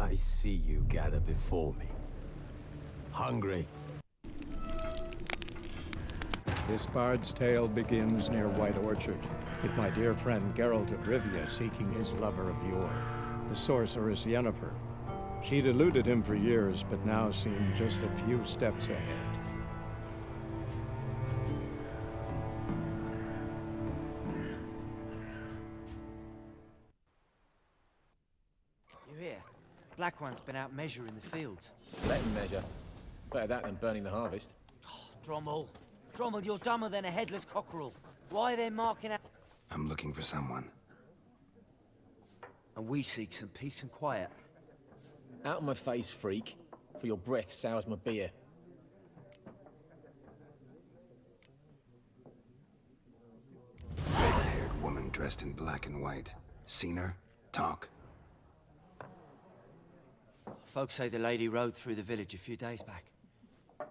I see you gather before me. Hungry? This bard's tale begins near White Orchard, with my dear friend Geralt of Rivia seeking his lover of yore, the sorceress Yennefer. She'd eluded him for years, but now seemed just a few steps ahead. You hear? Black One's been out measuring the fields. Let him measure. Better that than burning the harvest. Oh, Drommel. Drommel, you're dumber than a headless cockerel. Why are they marking out? I'm looking for someone. And we seek some peace and quiet. Out of my face, freak. For your breath sours my beer. Raven-haired woman dressed in black and white. Seen her? Talk. Folks say the lady rode through the village a few days back.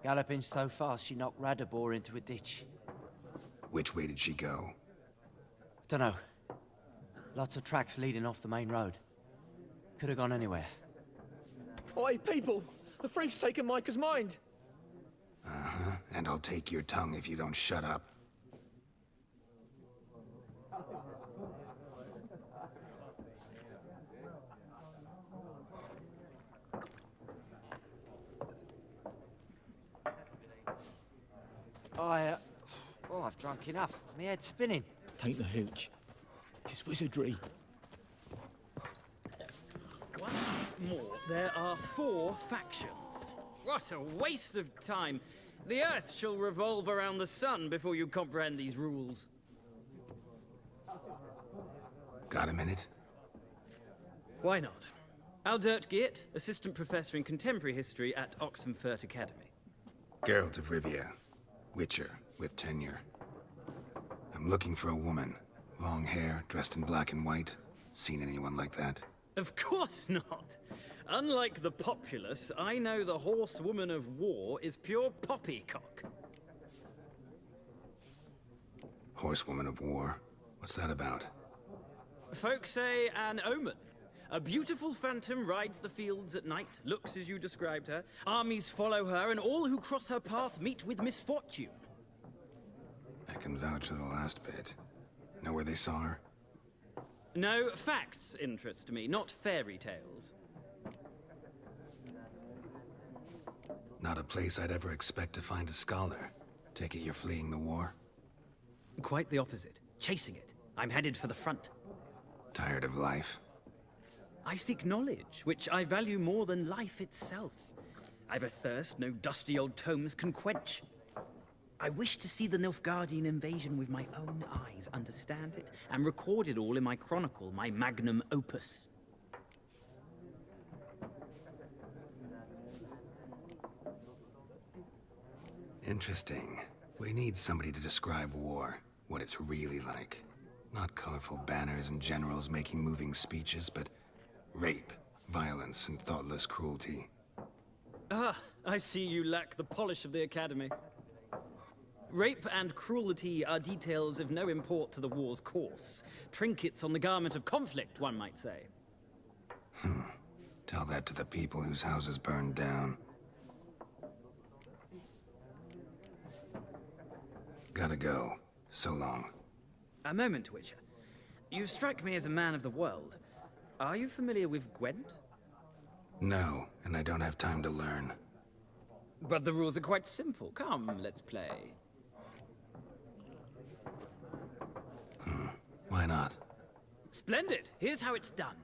Galloping so fast she knocked Radabor into a ditch. Which way did she go? Dunno. Lots of tracks leading off the main road. Could have gone anywhere. Oi, people! The freak's taken Micah's mind! Uh-huh. And I'll take your tongue if you don't shut up. I've drunk enough. My head's spinning. Tain't the hooch. It's wizardry. Once more, there are 4 factions. What a waste of time. The Earth shall revolve around the sun before you comprehend these rules. Got a minute? Why not? Aldert Geert, Assistant Professor in Contemporary History at Oxenfurt Academy. Geralt of Rivia. Witcher, with tenure. I'm looking for a woman. Long hair, dressed in black and white. Seen anyone like that? Of course not. Unlike the populace, I know the horsewoman of war is pure poppycock. Horsewoman of war? What's that about? Folks say an omen. A beautiful phantom rides the fields at night, looks as you described her. Armies follow her, and all who cross her path meet with misfortune. I can vouch for the last bit. Know where they saw her? No, facts interest me, not fairy tales. Not a place I'd ever expect to find a scholar. Take it you're fleeing the war? Quite the opposite. Chasing it. I'm headed for the front. Tired of life? I seek knowledge, which I value more than life itself. I've a thirst no dusty old tomes can quench. I wish to see the Nilfgaardian invasion with my own eyes, understand it, and record it all in my chronicle, my magnum opus. Interesting. We need somebody to describe war, what it's really like. Not colorful banners and generals making moving speeches, but rape, violence, and thoughtless cruelty. Ah, I see you lack the polish of the Academy. Rape and cruelty are details of no import to the war's course. Trinkets on the garment of conflict, one might say. Tell that to the people whose houses burned down. Gotta go. So long. A moment, Witcher. You strike me as a man of the world. Are you familiar with Gwent? No, and I don't have time to learn. But the rules are quite simple. Come, let's play. Why not? Splendid! Here's how it's done.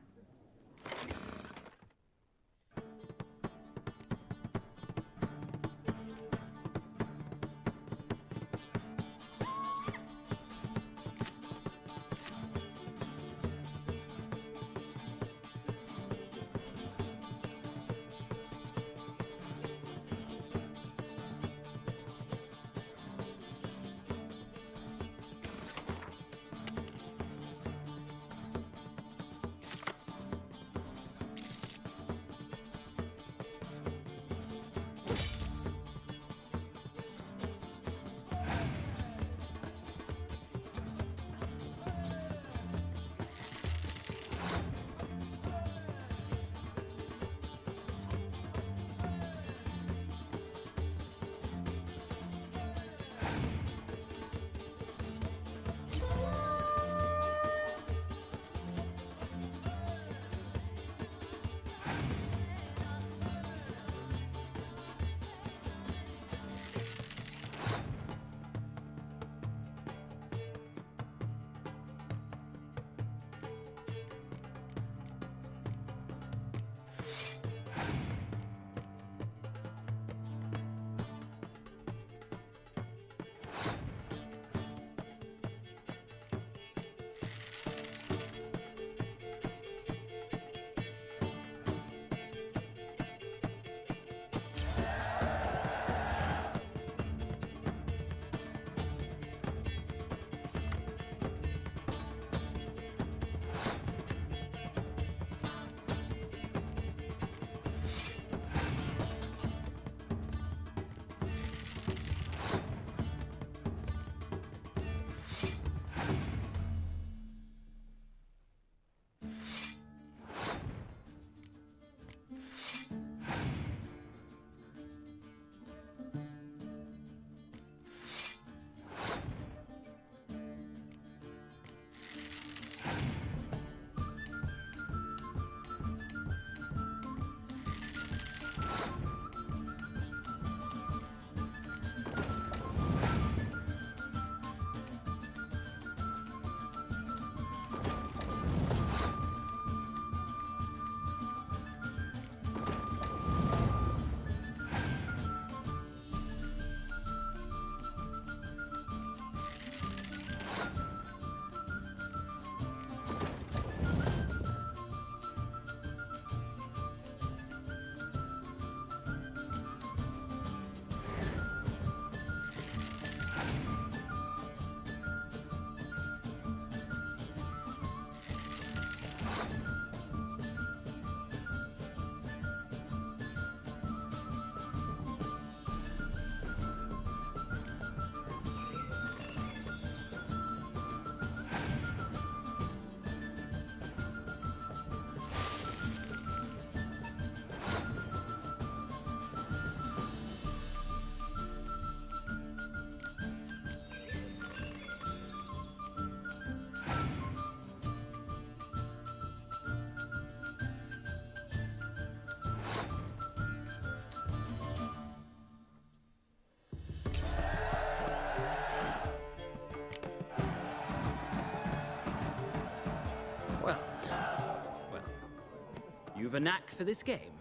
of a knack for this game.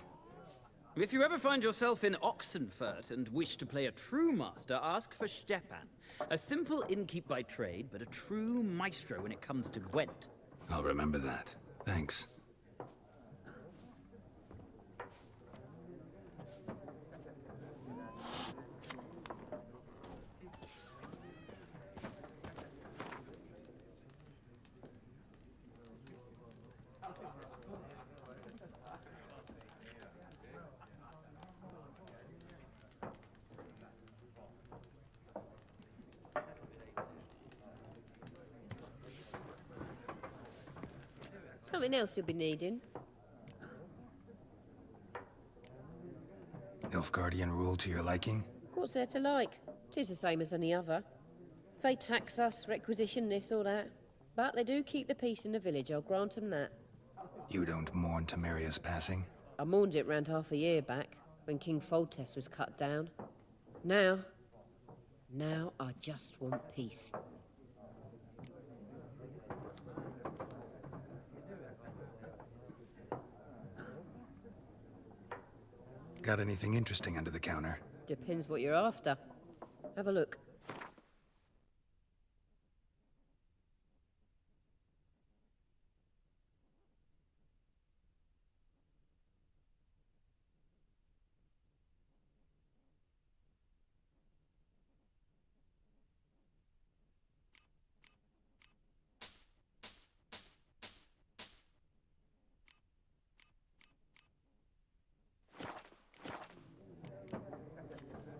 If you ever find yourself in Oxenfurt and wish to play a true master, ask for Stepan. A simple innkeep by trade, but a true maestro when it comes to Gwent. I'll remember that. Thanks. Something else you'll be needing. Nilfgaardian rule to your liking? What's there to like? 'Tis the same as any other. They tax us, requisition this or that. But they do keep the peace in the village, I'll grant 'em that. You don't mourn Temeria's passing? I mourned it round half a year back, when King Foltest was cut down. Now I just want peace. Got anything interesting under the counter? Depends what you're after. Have a look.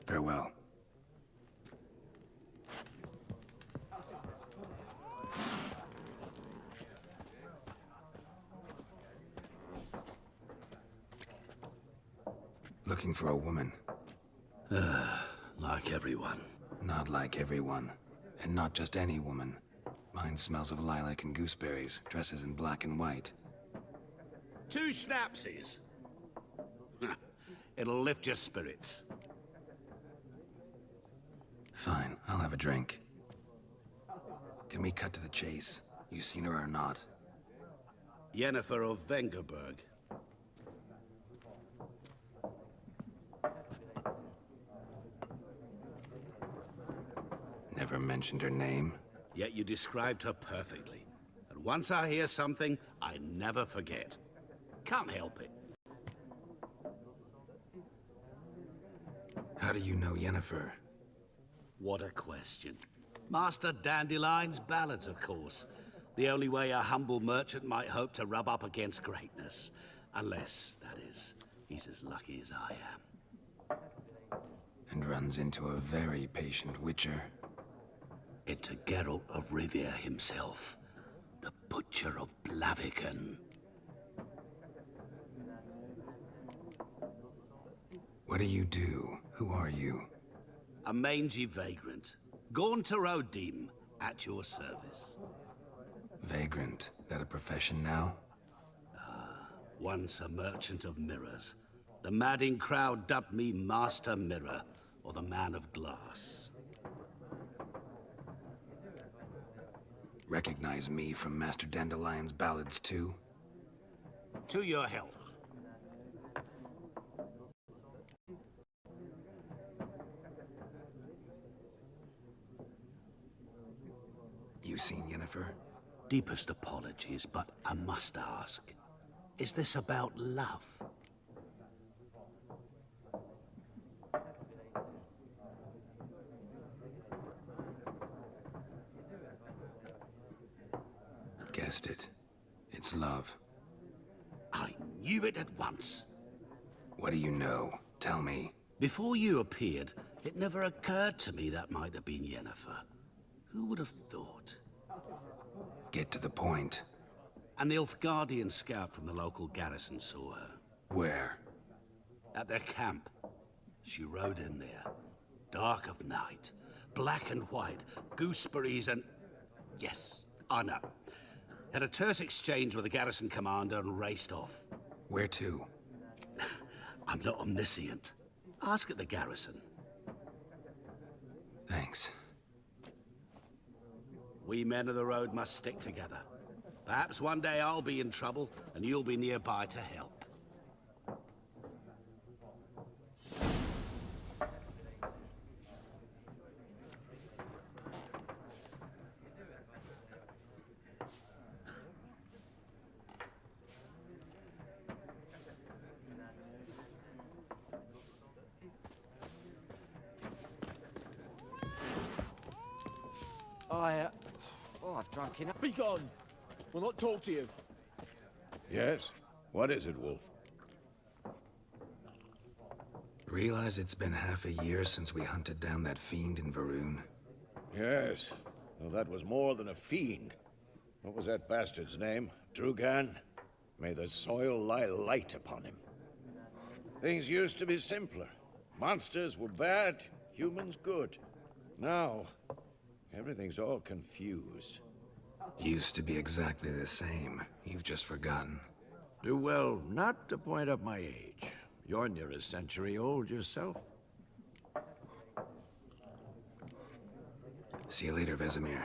Farewell. Looking for a woman. Like everyone. Not like everyone. And not just any woman. Mine smells of lilac and gooseberries, dresses in black and white. 2 schnapsies. It'll lift your spirits. Fine, I'll have a drink. Can we cut to the chase? You seen her or not? Yennefer of Vengerberg. Never mentioned her name. Yet you described her perfectly. And once I hear something, I never forget. Can't help it. How do you know Yennefer? What a question. Master Dandelion's ballads, of course. The only way a humble merchant might hope to rub up against greatness. Unless, that is, he's as lucky as I am. And runs into a very patient witcher. Into Geralt of Rivia himself. The Butcher of Blaviken. What do you do? Who are you? A mangy vagrant. Gaunter Odim, at your service. Vagrant. That a profession now? Once a merchant of mirrors. The madding crowd dubbed me Master Mirror, or the Man of Glass. Recognize me from Master Dandelion's ballads too? To your health. You seen Yennefer? Deepest apologies, but I must ask. Is this about love? Guessed it. It's love. I knew it at once. What do you know? Tell me. Before you appeared, it never occurred to me that might have been Yennefer. Who would have thought? Get to the point. An Nilfgaardian scout from the local garrison saw her. Where? At their camp. She rode in there. Dark of night. Black and white. Gooseberries and... Yes, I know. Had a terse exchange with the garrison commander and raced off. Where to? I'm not omniscient. Ask at the garrison. Thanks. We men of the road must stick together. Perhaps one day I'll be in trouble and you'll be nearby to help. I've drunk enough. Be gone! We'll not talk to you. Yes? What is it, Wolf? Realize it's been half a year since we hunted down that fiend in Varun? Yes. Well, that was more than a fiend. What was that bastard's name? Drugan? May the soil lie light upon him. Things used to be simpler. Monsters were bad, humans good. Now, everything's all confused. Used to be exactly the same. You've just forgotten. Do well not to point up my age. You're near a century old yourself. See you later, Vesemir.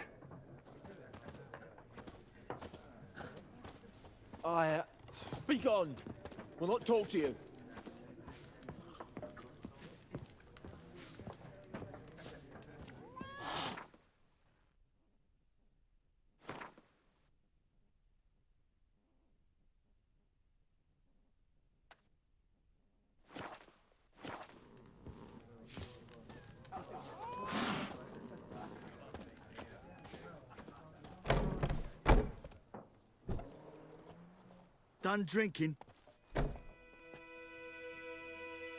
Be gone! We'll not talk to you. Done drinking?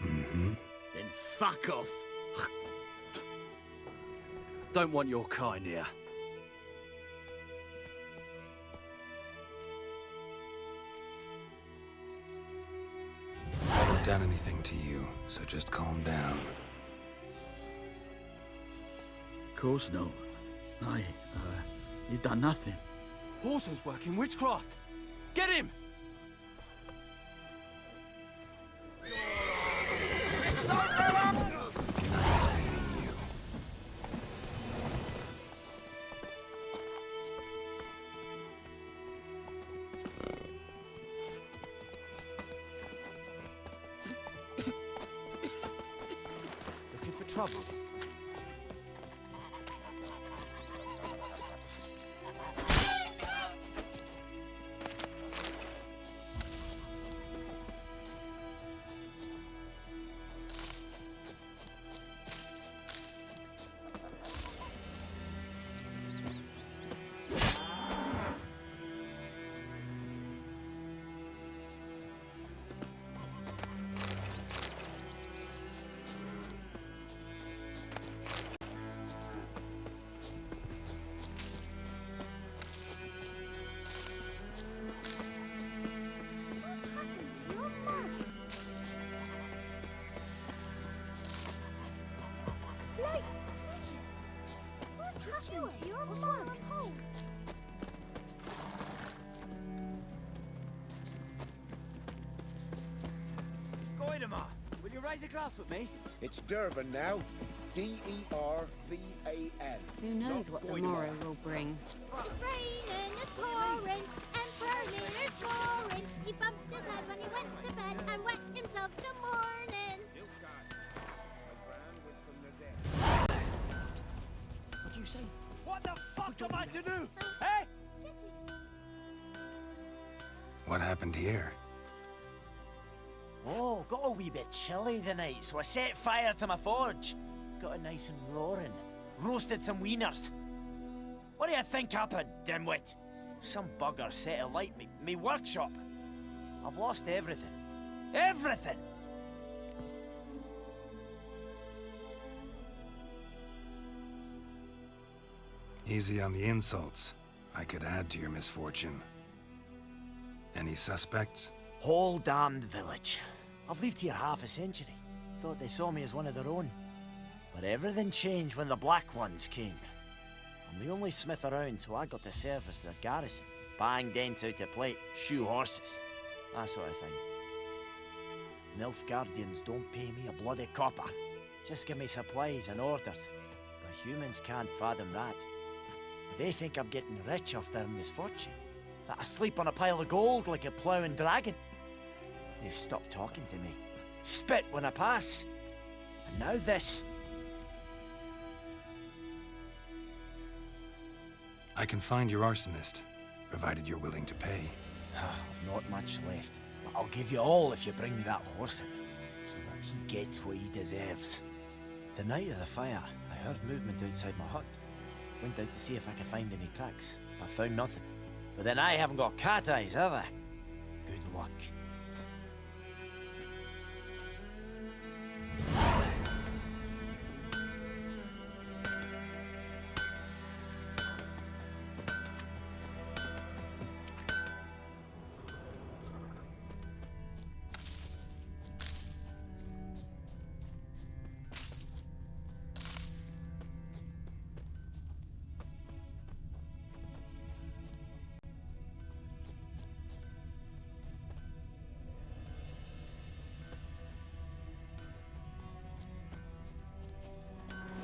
Mm-hmm. Then fuck off. Don't want your kind here. I haven't done anything to you, so just calm down. Course no. You done nothing. Horses working witchcraft. Get him! Nice meeting you. Looking for trouble? To your mug. Goidemar, will you raise a glass with me? It's Dervan now. D-E-R-V-A-N. Who knows what the morrow will bring? It's raining, it's pouring, and Berlin is snoring. He bumped his head when he went to bed and wet himself till morning. What do you say? What the fuck am I to do? Eh? What happened here? Oh, got a wee bit chilly the night, so I set fire to my forge. Got it nice and roaring. Roasted some wieners. What do you think happened, dimwit? Some bugger set alight me workshop. I've lost everything. Everything! Easy on the insults. I could add to your misfortune. Any suspects? Whole damned village. I've lived here half a century. Thought they saw me as one of their own. But everything changed when the Black Ones came. I'm the only smith around, so I got to service their garrison. Bang dents out of plate, shoe horses. That sort of thing. Nilfgaardians don't pay me a bloody copper. Just give me supplies and orders. But humans can't fathom that. They think I'm getting rich off their misfortune. That I sleep on a pile of gold like a ploughing dragon. They've stopped talking to me. Spit when I pass. And now this. I can find your arsonist, provided you're willing to pay. I've not much left, but I'll give you all if you bring me that horse in, so that he gets what he deserves. The night of the fire, I heard movement outside my hut. Went out to see if I could find any tracks, but found nothing. But then I haven't got cat eyes, have I? Good luck.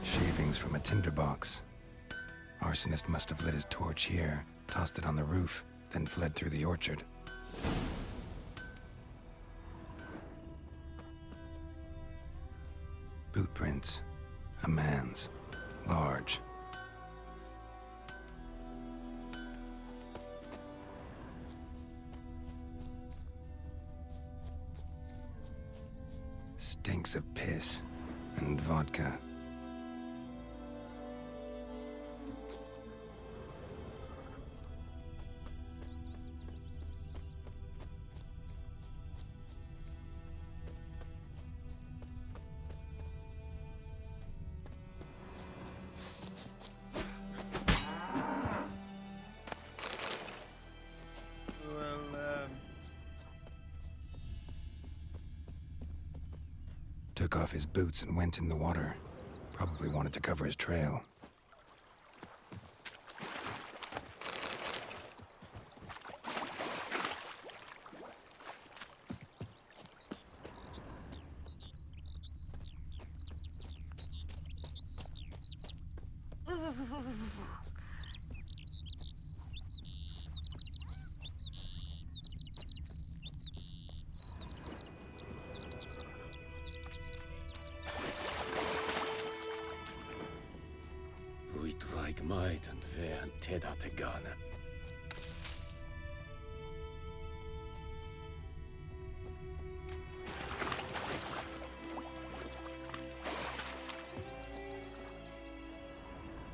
Shavings from a tinderbox. Arsonist must have lit his torch here, tossed it on the roof, then fled through the orchard. Boot prints. A man's. Large. Stinks of piss and vodka. Took off his boots and went in the water. Probably wanted to cover his trail. Like might and ver and teda te gana.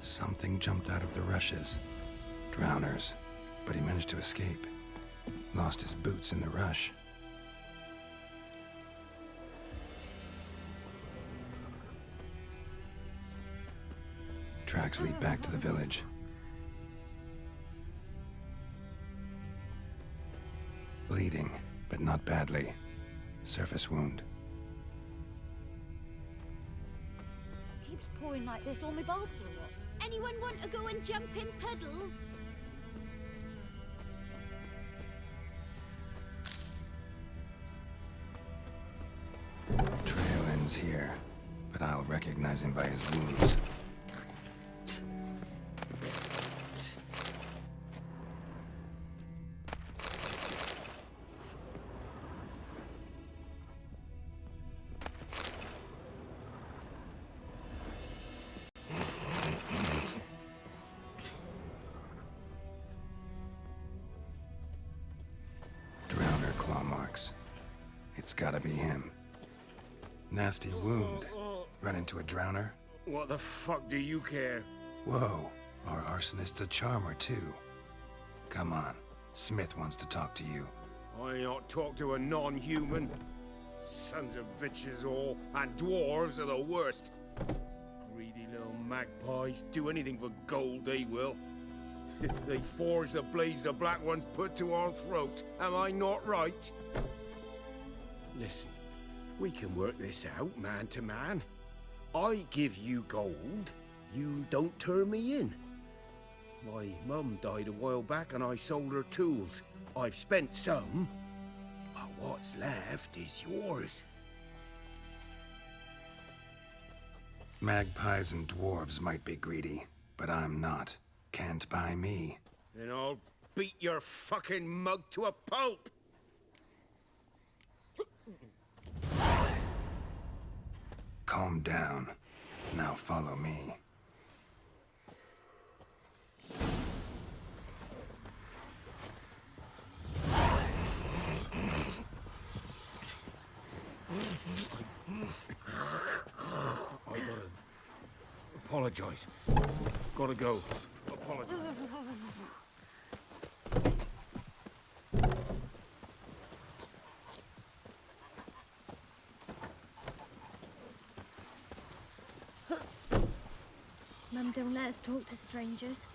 Something jumped out of the rushes. Drowners. But he managed to escape. Lost his boots in the rush. Tracks lead back to the village. Bleeding, but not badly. Surface wound. Keeps pouring like this, all my bulbs are what? Anyone want to go and jump in puddles? Trail ends here, but I'll recognize him by his wounds. Drowner claw marks. It's gotta be him. Nasty wound. Run into a drowner? What the fuck do you care? Whoa, our arsonist's a charmer too. Come on, Smith wants to talk to you. I ain't not talk to a non-human. Sons of bitches all, and dwarves are the worst. Greedy little magpies, do anything for gold, they will. They forge the blades the black ones put to our throats. Am I not right? Listen, we can work this out, man to man. I give you gold, you don't turn me in. My mum died a while back and I sold her tools. I've spent some, but what's left is yours. Magpies and dwarves might be greedy, but I'm not. Can't buy me. Then I'll beat your fucking mug to a pulp! Calm down. Now follow me. I gotta apologize. Gotta go. Apologies. Mum don't let us talk to strangers.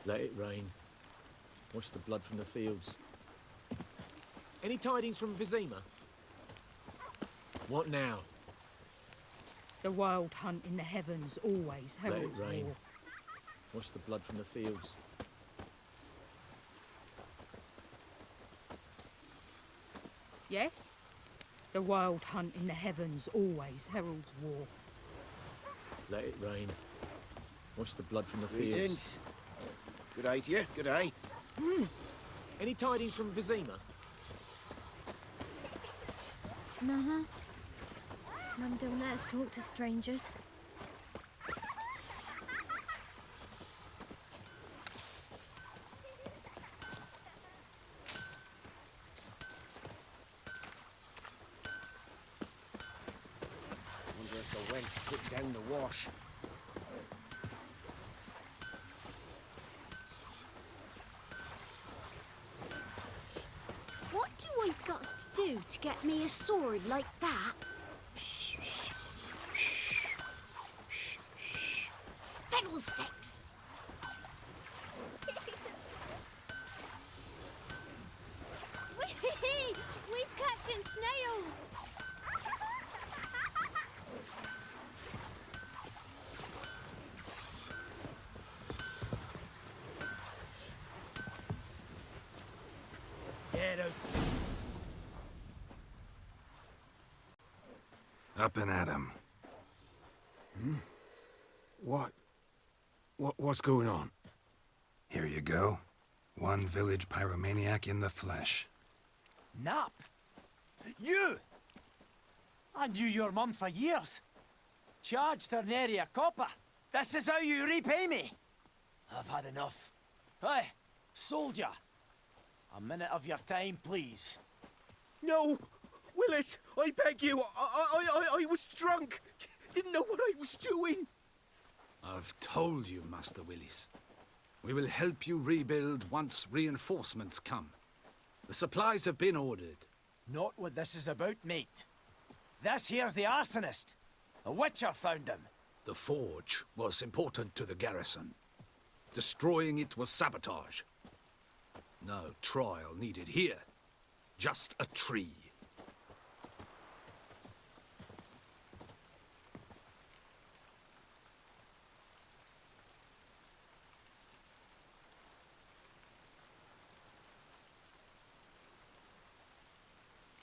Let it rain. Wash the blood from the fields. Any tidings from Vizima? What now? The wild hunt in the heavens always Let it heralds rain. war. Wash the blood from the fields. Yes? The wild hunt in the heavens always heralds war. Let it rain. Wash the blood from the fields. Greetings. Good day to you. Good day. Any tidings from Vizima? Uh-huh. Mum don't let us talk to strangers. Wonder if the wench took down the wash. What do I got to do to get me a sword like that? Fiddlesticks! Whee! We's catching snails! Get out. Up and at 'em. What's going on? Here you go. One village pyromaniac in the flesh. Nap? You! I knew your mum for years. Charged her nary a copper. This is how you repay me. I've had enough. Hey, soldier. A minute of your time, please. No! Willis, I beg you. I was drunk. Didn't know what I was doing. I've told you, Master Willis. We will help you rebuild once reinforcements come. The supplies have been ordered. Not what this is about, mate. This here's the arsonist. A witcher found him. The forge was important to the garrison. Destroying it was sabotage. No trial needed here. Just a tree.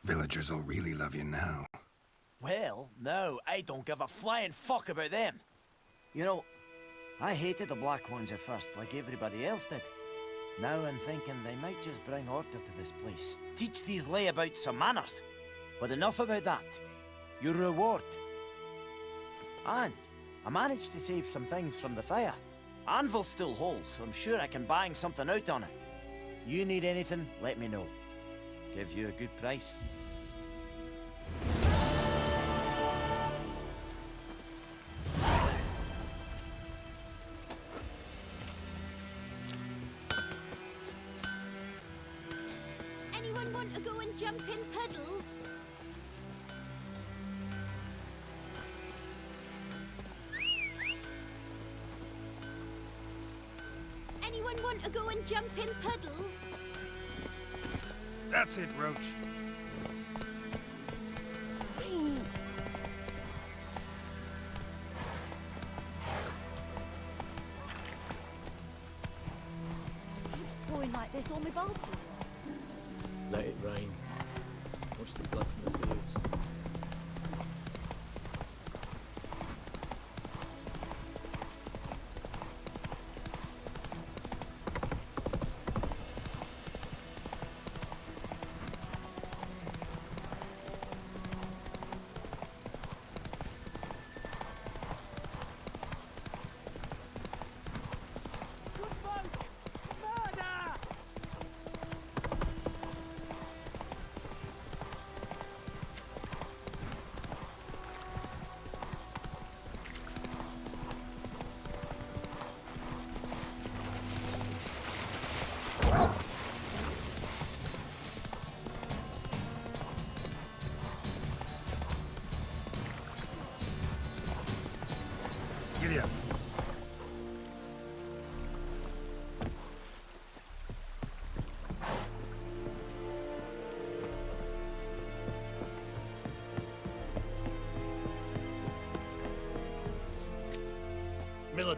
Villagers will really love you now. Well, no, I don't give a flying fuck about them. You know, I hated the Black Ones at first, like everybody else did. Now I'm thinking they might just bring order to this place. Teach these layabouts some manners. But enough about that. Your reward. And I managed to save some things from the fire. Anvil's still whole, so I'm sure I can bang something out on it. You need anything, let me know. Give you a good price. Anyone want to go and jump in puddles? Anyone want to go and jump in puddles? That's it, Roach. Keeps pouring like this on me bulbs. Let it rain. Wash the blood from the fields.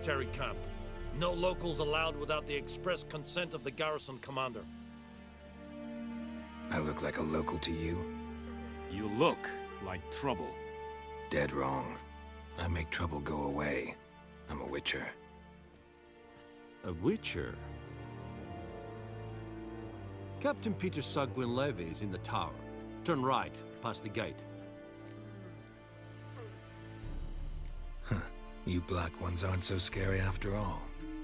military camp. No locals allowed without the express consent of the garrison commander. I look like a local to you? You look like trouble. Dead wrong. I make trouble go away. I'm a witcher. A witcher? Captain Peter Sagwin Levy is in the tower. Turn right, past the gate. Huh. You black ones aren't so scary after all.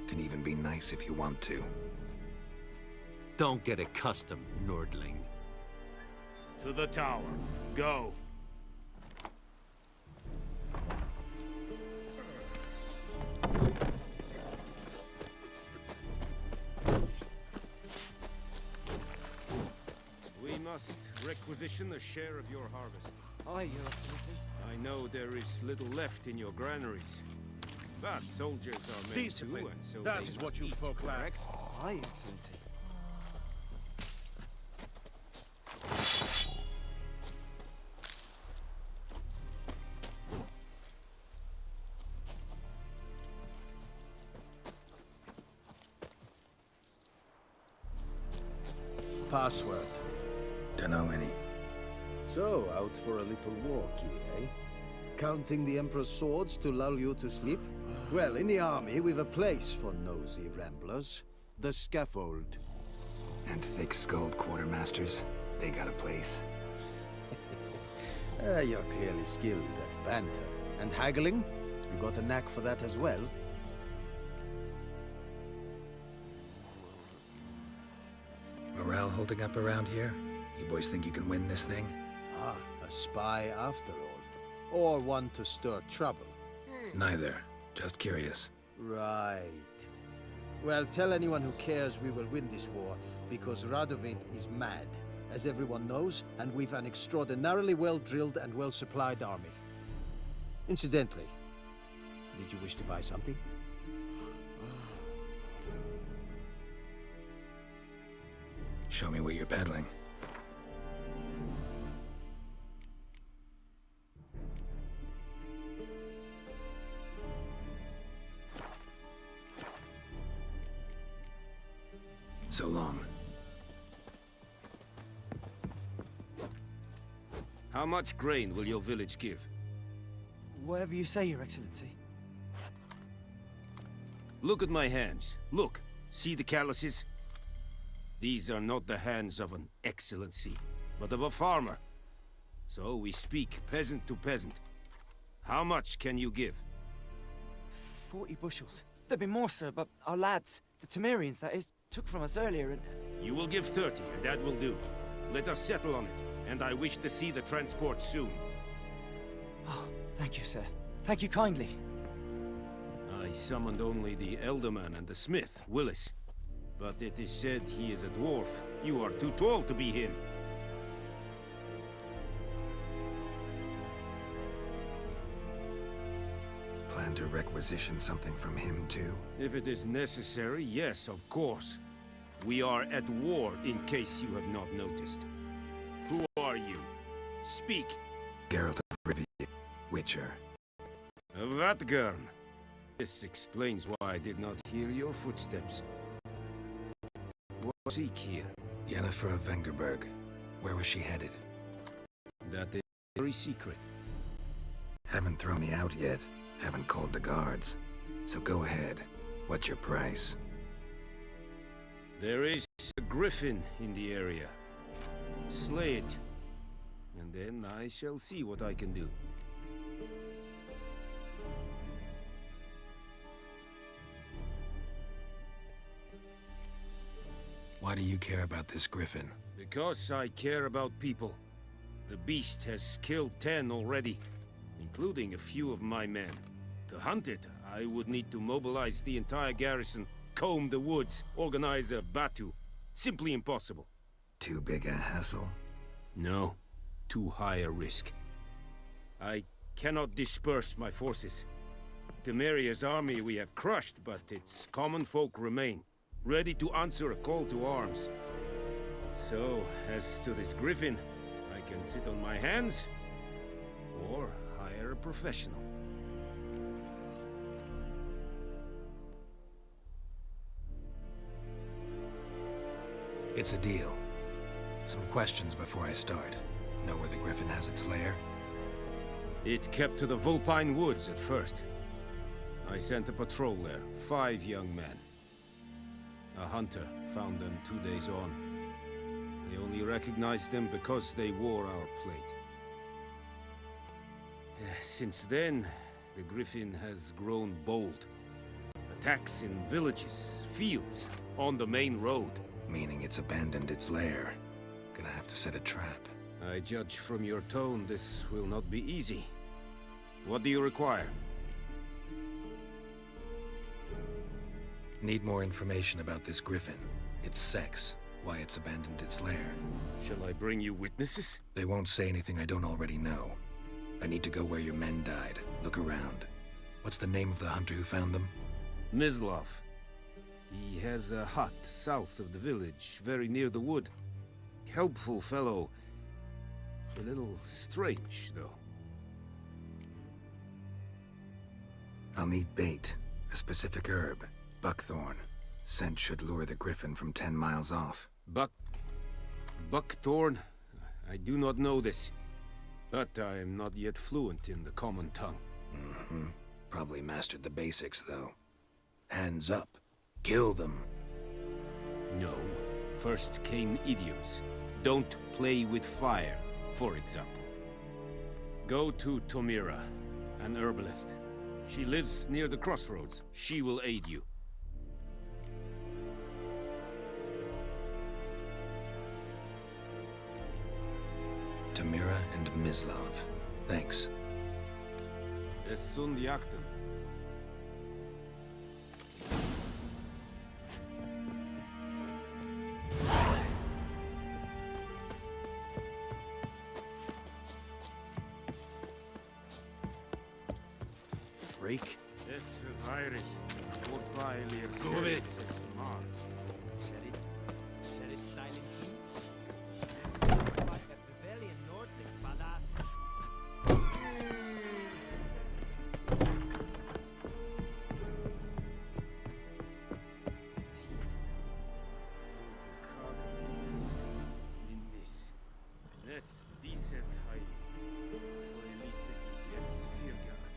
Can even be nice if you want to. Don't get accustomed, Nordling. To the tower. Go. We must requisition a share of your harvest. Aye, Your Excellency. I know there is little left in your granaries. But soldiers are men too, Discipline. and so That they is must what you eat, folk lack. correct? Aye, Excellency. Password. Dunno any. So, out for a little walk here, eh? Counting the Emperor's swords to lull you to sleep? Well, in the army, we've a place for nosy ramblers. The scaffold. And thick-skulled quartermasters, they got a place. You're clearly skilled at banter. And haggling? You got a knack for that as well? Morale holding up around here? You boys think you can win this thing? Ah, a spy after all. Or one to stir trouble. Neither. Just curious. Right. Well, tell anyone who cares we will win this war, because Radovid is mad, as everyone knows, and we've an extraordinarily well-drilled and well-supplied army. Incidentally, did you wish to buy something? Show me what you're peddling. So long. How much grain will your village give? Whatever you say, Your Excellency. Look at my hands. Look. See the calluses? These are not the hands of an excellency, but of a farmer. So we speak peasant to peasant. How much can you give? 40 bushels. There'd be more, sir, but our lads, the Temerians, that is, took from us earlier and... You will give 30, and that will do. Let us settle on it, and I wish to see the transport soon. Oh, thank you, sir. Thank you kindly. I summoned only the Elderman and the smith, Willis. But it is said he is a dwarf. You are too tall to be him. Plan to requisition something from him, too? If it is necessary, yes, of course. We are at war, in case you have not noticed. Who are you? Speak. Geralt of Rivia, Witcher. Vatgern. This explains why I did not hear your footsteps. What seek here? Yennefer of Vengerberg. Where was she headed? That is very secret. Haven't thrown me out yet. Haven't called the guards. So go ahead. What's your price? There is a griffin in the area. Slay it. And then I shall see what I can do. Why do you care about this griffin? Because I care about people. The beast has killed 10 already, including a few of my men. To hunt it, I would need to mobilize the entire garrison, comb the woods, organize a batu. Simply impossible. Too big a hassle? No. Too high a risk. I cannot disperse my forces. Temeria's army we have crushed, but its common folk remain, ready to answer a call to arms. So, as to this griffin, I can sit on my hands, or hire a professional. It's a deal. Some questions before I start. Know where the Griffin has its lair? It kept to the Vulpine Woods at first. I sent a patrol there, 5 young men. A hunter found them 2 days on. They only recognized them because they wore our plate. Since then, the Griffin has grown bold. Attacks in villages, fields, on the main road. Meaning it's abandoned its lair. Gonna have to set a trap. I judge from your tone this will not be easy. What do you require? Need more information about this Griffin. Its sex, why it's abandoned its lair. Shall I bring you witnesses? They won't say anything I don't already know. I need to go where your men died. Look around. What's the name of the hunter who found them? Mislov. He has a hut south of the village, very near the wood. Helpful fellow. A little strange, though. I'll need bait. A specific herb. Buckthorn. Scent should lure the Griffin from 10 miles off. Buckthorn? I do not know this. But I am not yet fluent in the common tongue. Probably mastered the basics, though. Hands up. Kill them. No. First came idioms. Don't play with fire, for example. Go to Tomira, an herbalist. She lives near the crossroads. She will aid you. Tamira and Mislov. Thanks. Es sunt jakten. Freak. Es verweirig. Wobei wir Move it. smart. Said it styling. Es diese Teil. Für Elite gibt es 4 Jahre.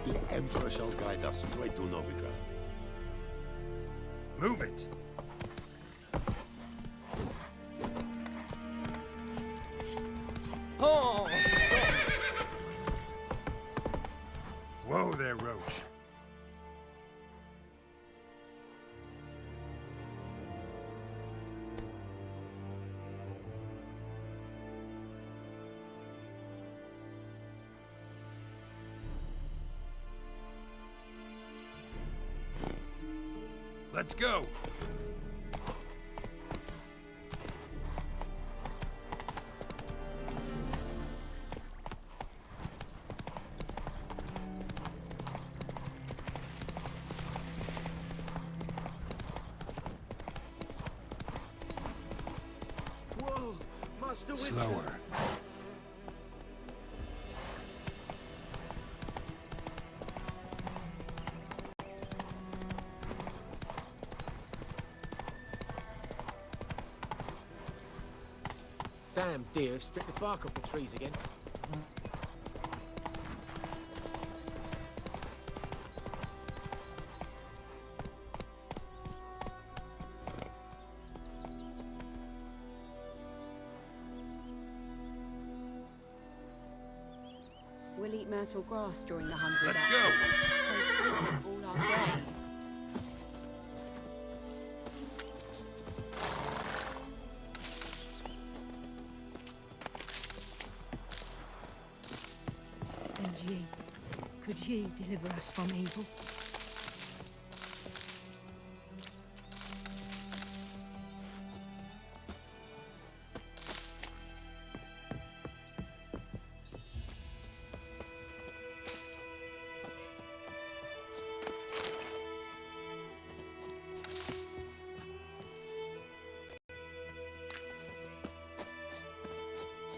The Emperor shall guide us straight to Novigrad. Move it! Oh, stop! Whoa there, Roach. Let's go! Whoa, Master Witcher. Slower. Damn deer, stripped the bark off the trees again. we'll eat myrtle grass during the 100 Let's hours. go! All our grain. And ye, could ye deliver us from evil?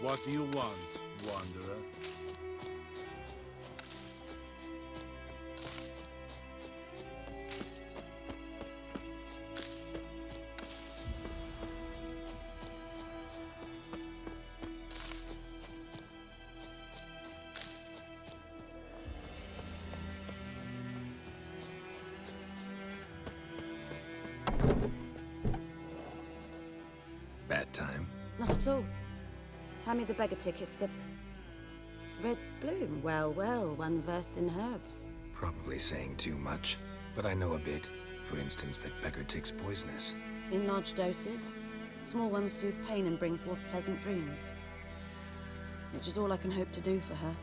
What do you want, wanderer? Bad time. Not at all. Hand me the beggar tickets, the red bloom. Well, well, one versed in herbs. Probably saying too much, but I know a bit. For instance, that beggar tick's poisonous. In large doses. Small ones soothe pain and bring forth pleasant dreams. Which is all I can hope to do for her.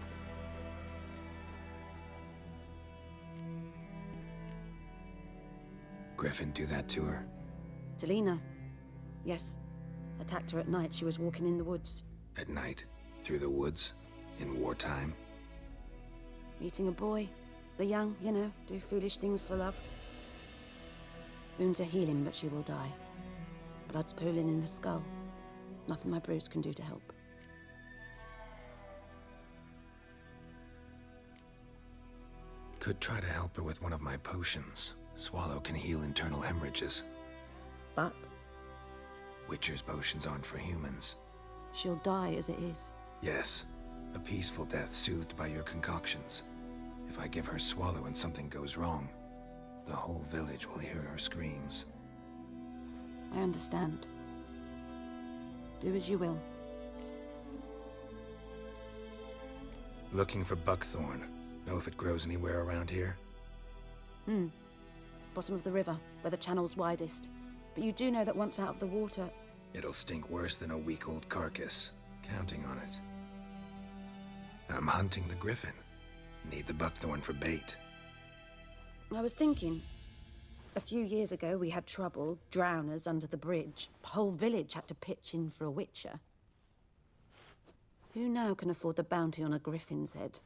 Griffin do that to her? Delina. Yes. Attacked her at night. She was walking in the woods. At night? Through the woods? In wartime? Meeting a boy. The young, you know, do foolish things for love. Wounds are healing, but she will die. Blood's pooling in her skull. Nothing my brews can do to help. Could try to help her with one of my potions. Swallow can heal internal hemorrhages. But? Witcher's potions aren't for humans. She'll die as it is. Yes. A peaceful death soothed by your concoctions. If I give her Swallow and something goes wrong, the whole village will hear her screams. I understand. Do as you will. Looking for buckthorn. Know if it grows anywhere around here? Bottom of the river, where the channel's widest. But you do know that once out of the water... It'll stink worse than a week-old carcass. Counting on it. I'm hunting the griffin. Need the buckthorn for bait. I was thinking... A few years ago, we had trouble, drowners under the bridge. The whole village had to pitch in for a witcher. Who now can afford the bounty on a griffin's head?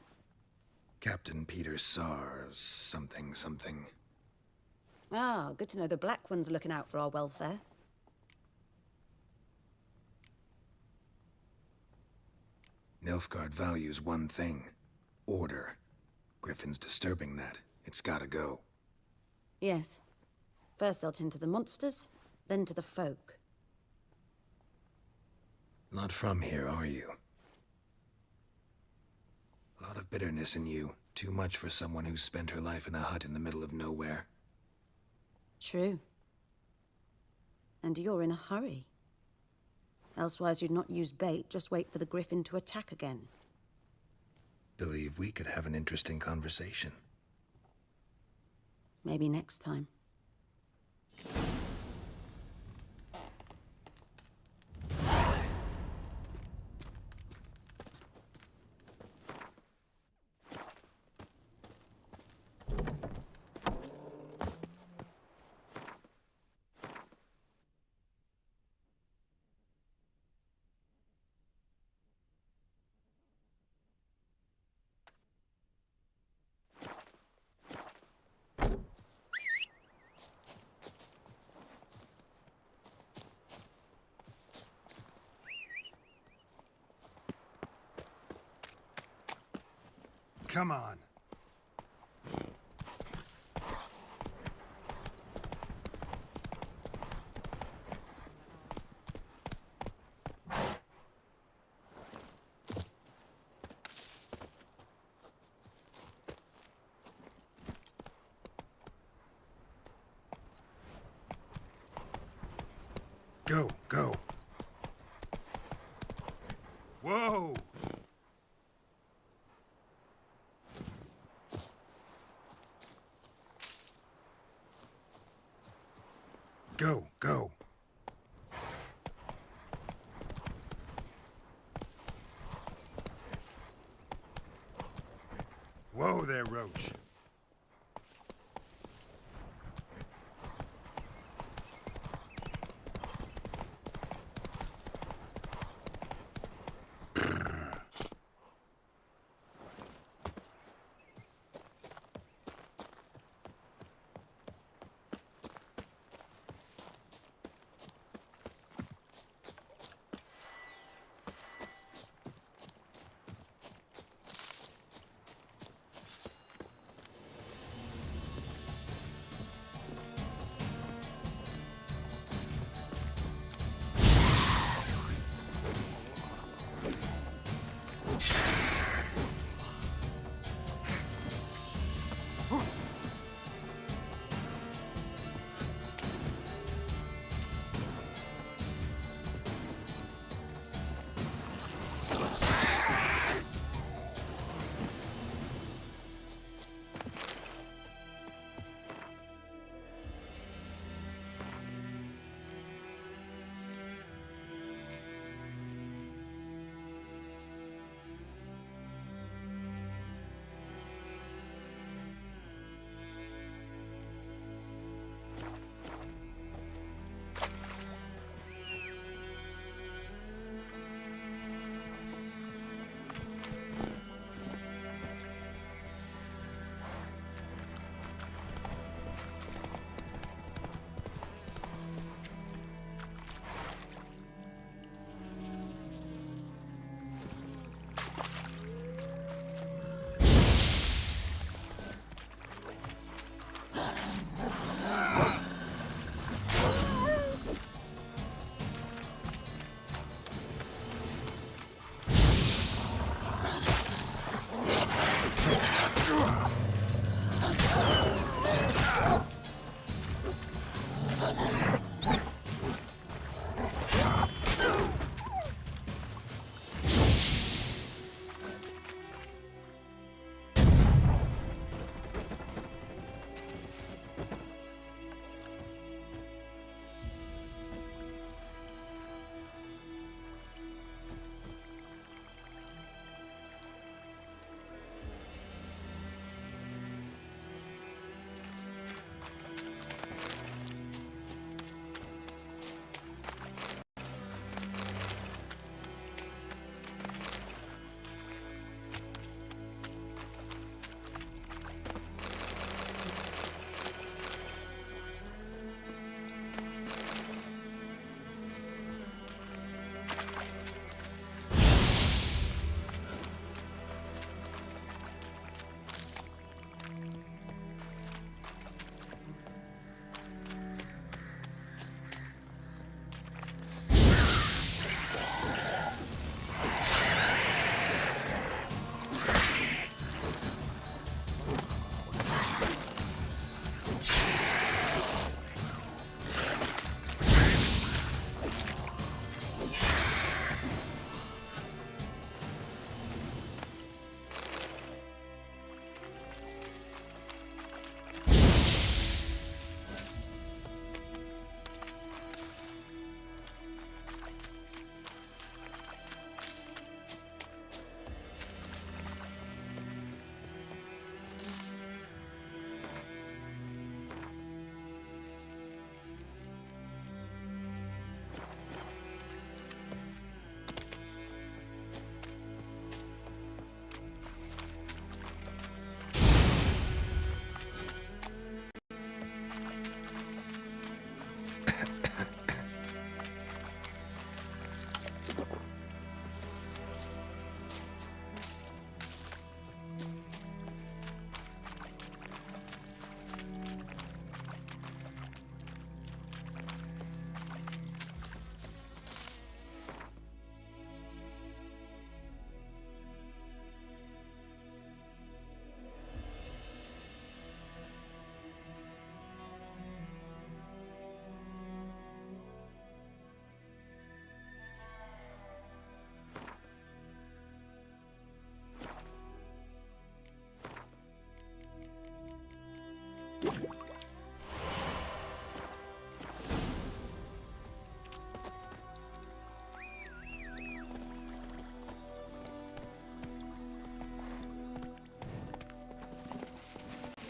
Captain Peter Sars, something. Ah, good to know the Black One's looking out for our welfare. Nilfgaard values one thing. Order. Griffin's disturbing that. It's gotta go. Yes. First they'll tend to the monsters, then to the folk. Not from here, are you? A lot of bitterness in you. Too much for someone who's spent her life in a hut in the middle of nowhere. True. And you're in a hurry. Elsewise you'd not use bait, just wait for the griffin to attack again. Believe we could have an interesting conversation. Maybe next time. Come on. Go. Whoa! Whoa there, Roach.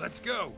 Let's go.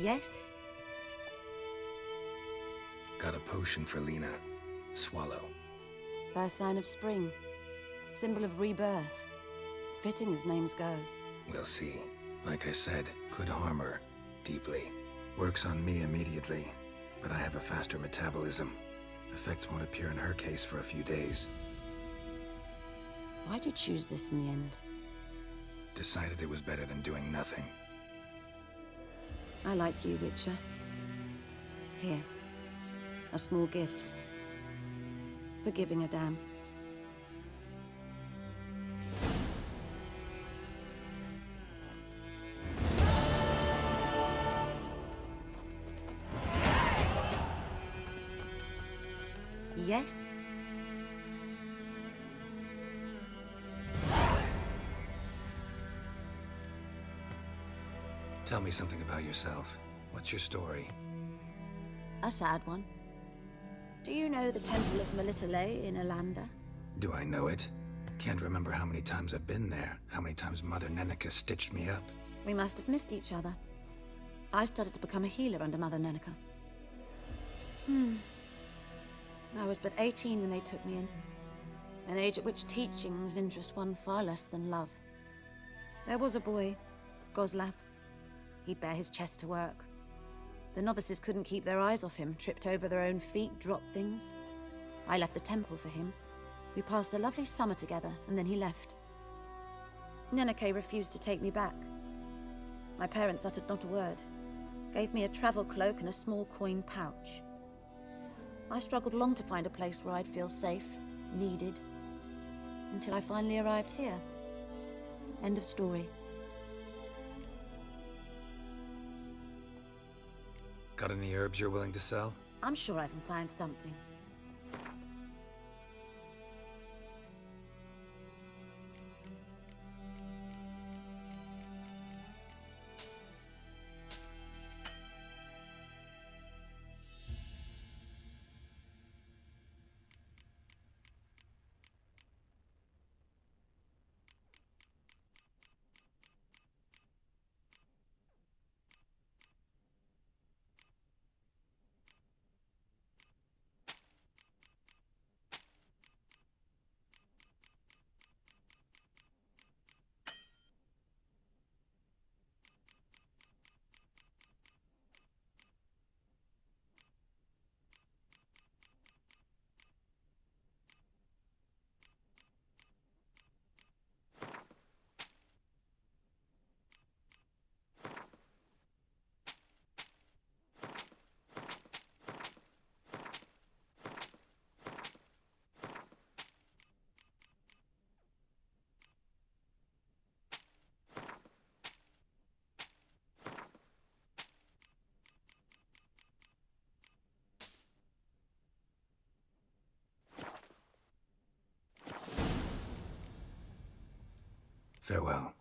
Yes? Got a potion for Lena. Swallow. First sign of spring. Symbol of rebirth. Fitting as names go. We'll see. Like I said, could harm her. Deeply. Works on me immediately, but I have a faster metabolism. Effects won't appear in her case for a few days. Why'd you choose this in the end? Decided it was better than doing nothing. I like you, Witcher. Here. A small gift. For giving a damn. Yes? Tell me something about yourself. What's your story? A sad one. Do you know the Temple of Melitele in Alanda? Do I know it? Can't remember how many times I've been there, how many times Mother Neneka stitched me up. We must have missed each other. I started to become a healer under Mother Neneka. I was but 18 when they took me in. An age at which teachings interest one far less than love. There was a boy, Goslav. He'd bare his chest to work. The novices couldn't keep their eyes off him, tripped over their own feet, dropped things. I left the temple for him. We passed a lovely summer together, and then he left. Neneke refused to take me back. My parents uttered not a word, gave me a travel cloak and a small coin pouch. I struggled long to find a place where I'd feel safe, needed, until I finally arrived here. End of story. Got any herbs you're willing to sell? I'm sure I can find something. Farewell.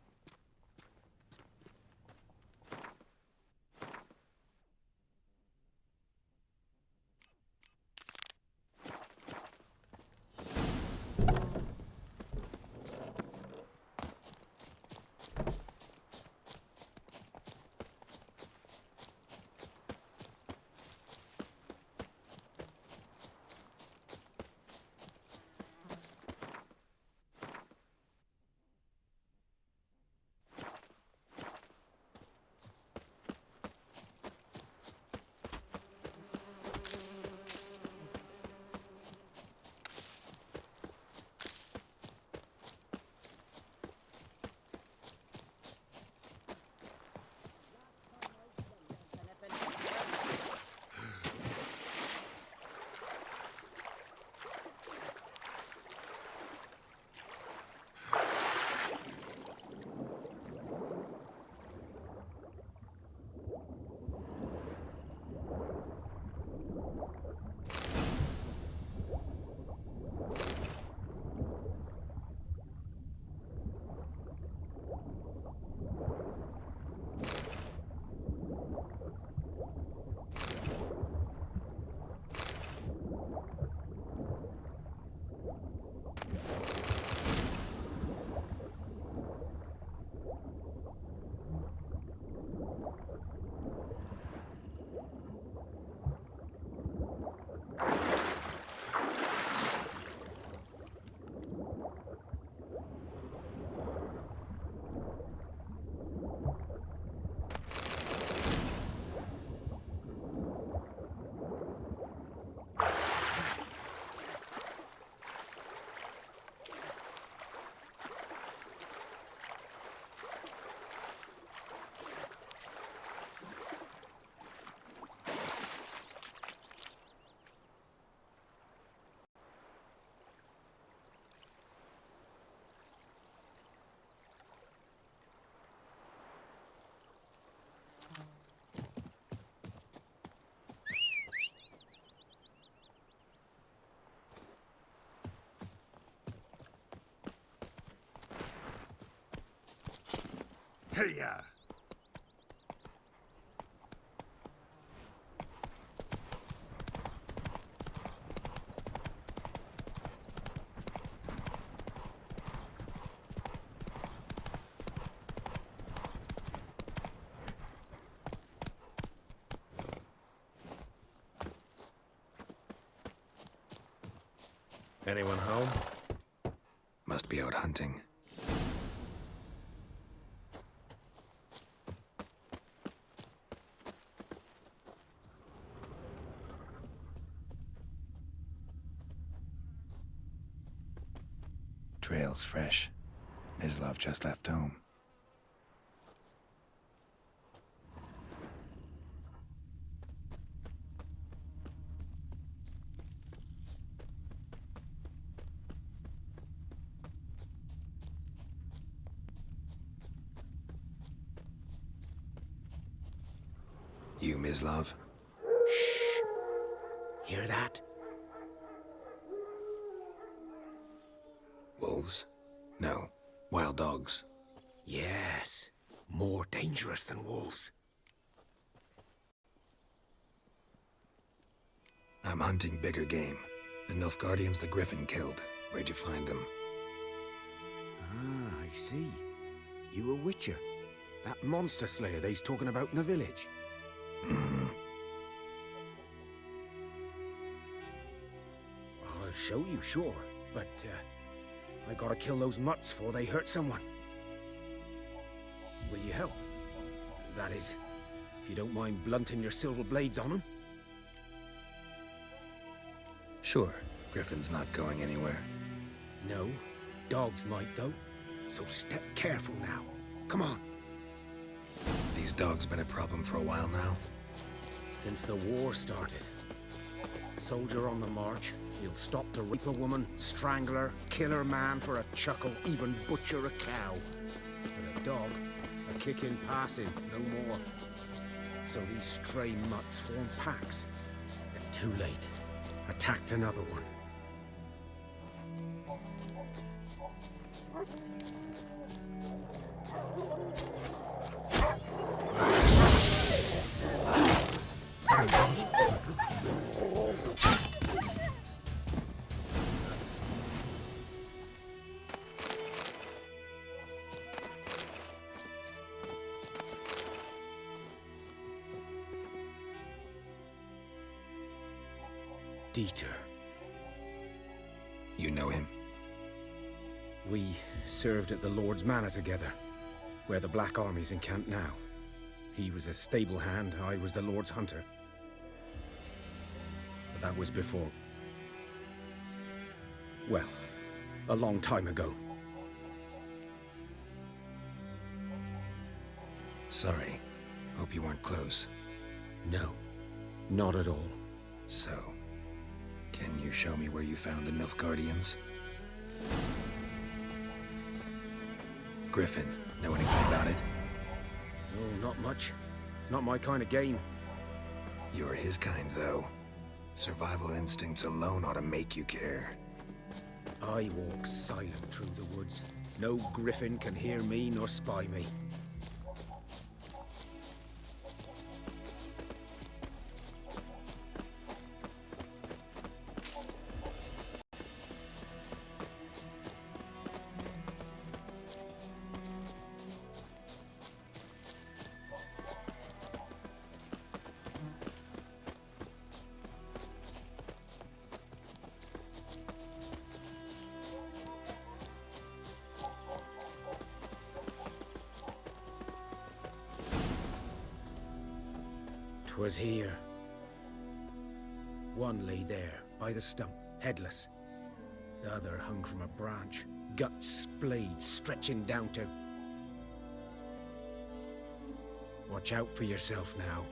Hey-ya! Anyone home? Must be out hunting. Trail's fresh. Mislav just left home. You, Mislav? Shh! Hear that? Wolves? No. Wild dogs. Yes. More dangerous than wolves. I'm hunting bigger game. The Nilfgaardians the Griffin killed. Where'd you find them? Ah, I see. You a witcher. That monster slayer they's talking about in the village. I'll show you, sure. But, I gotta kill those mutts before they hurt someone. Will you help? That is, if you don't mind blunting your silver blades on them. Sure. Griffin's not going anywhere. No. Dogs might, though. So step careful now. Come on. These dogs been a problem for a while now? Since the war started. Soldier on the march, he'll stop to rape a woman, strangle her, kill her man for a chuckle, even butcher a cow. But a dog, a kick in passing, no more. So these stray mutts form packs. And too late. Attacked another one. Dieter. You know him? We served at the Lord's Manor together, where the Black Army's encamped now. He was a stable hand, I was the Lord's hunter. But that was before... well, a long time ago. Sorry. Hope you weren't close. No, not at all. So, can you show me where you found the Nilfgaardians? Griffin, know anything about it? No, not much. It's not my kind of game. You're his kind, though. Survival instincts alone ought to make you care. I walk silent through the woods. No griffin can hear me nor spy me. Was here. One lay there, by the stump, headless. The other hung from a branch, guts splayed, stretching down to... Watch out for yourself now.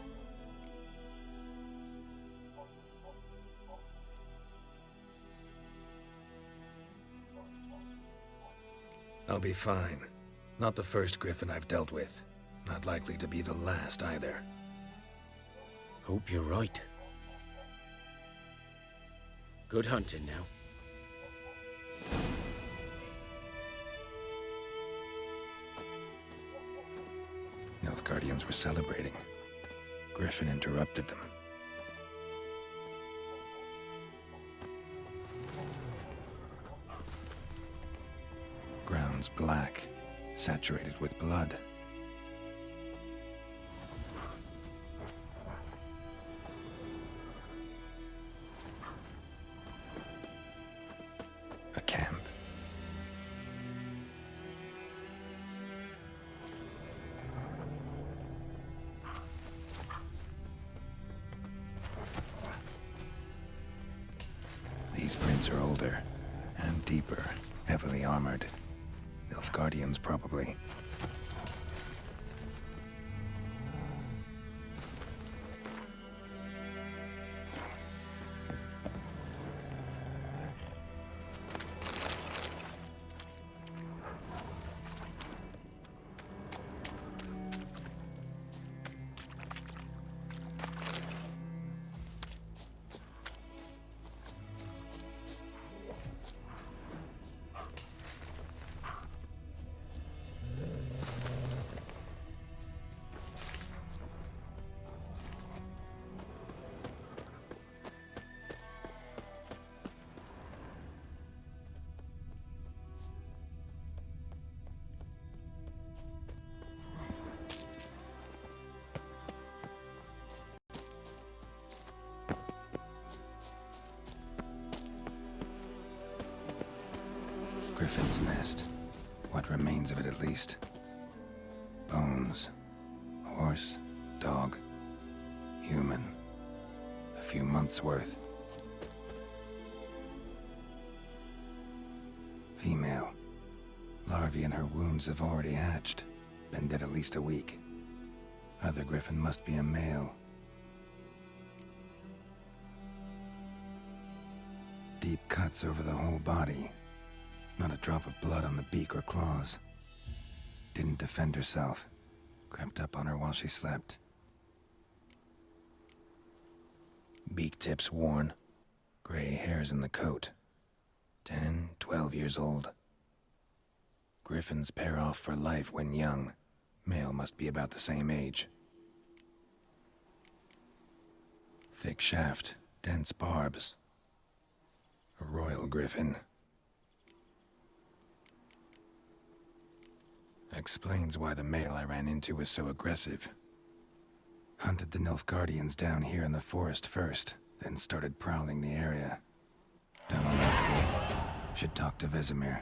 I'll be fine. Not the first Griffin I've dealt with. Not likely to be the last either. Hope you're right. Good hunting now. Nilfgaardians were celebrating. Griffin interrupted them. Ground's black, saturated with blood. A camp. These prints are older and deeper, heavily armored. Nilfgaardians, probably. Griffin's nest. What remains of it, at least. Bones. Horse. Dog. Human. A few months' worth. Female. Larvae in her wounds have already hatched. Been dead at least a week. Other griffin must be a male. Deep cuts over the whole body. Not a drop of blood on the beak or claws. Didn't defend herself. Crept up on her while she slept. Beak tips worn. Gray hairs in the coat. 10, 12 years old. Griffins pair off for life when young. Male must be about the same age. Thick shaft, dense barbs. A royal griffin. Explains why the male I ran into was so aggressive. Hunted the Nilfgaardians down here in the forest first, then started prowling the area. Done on that kid. Should talk to Vesemir.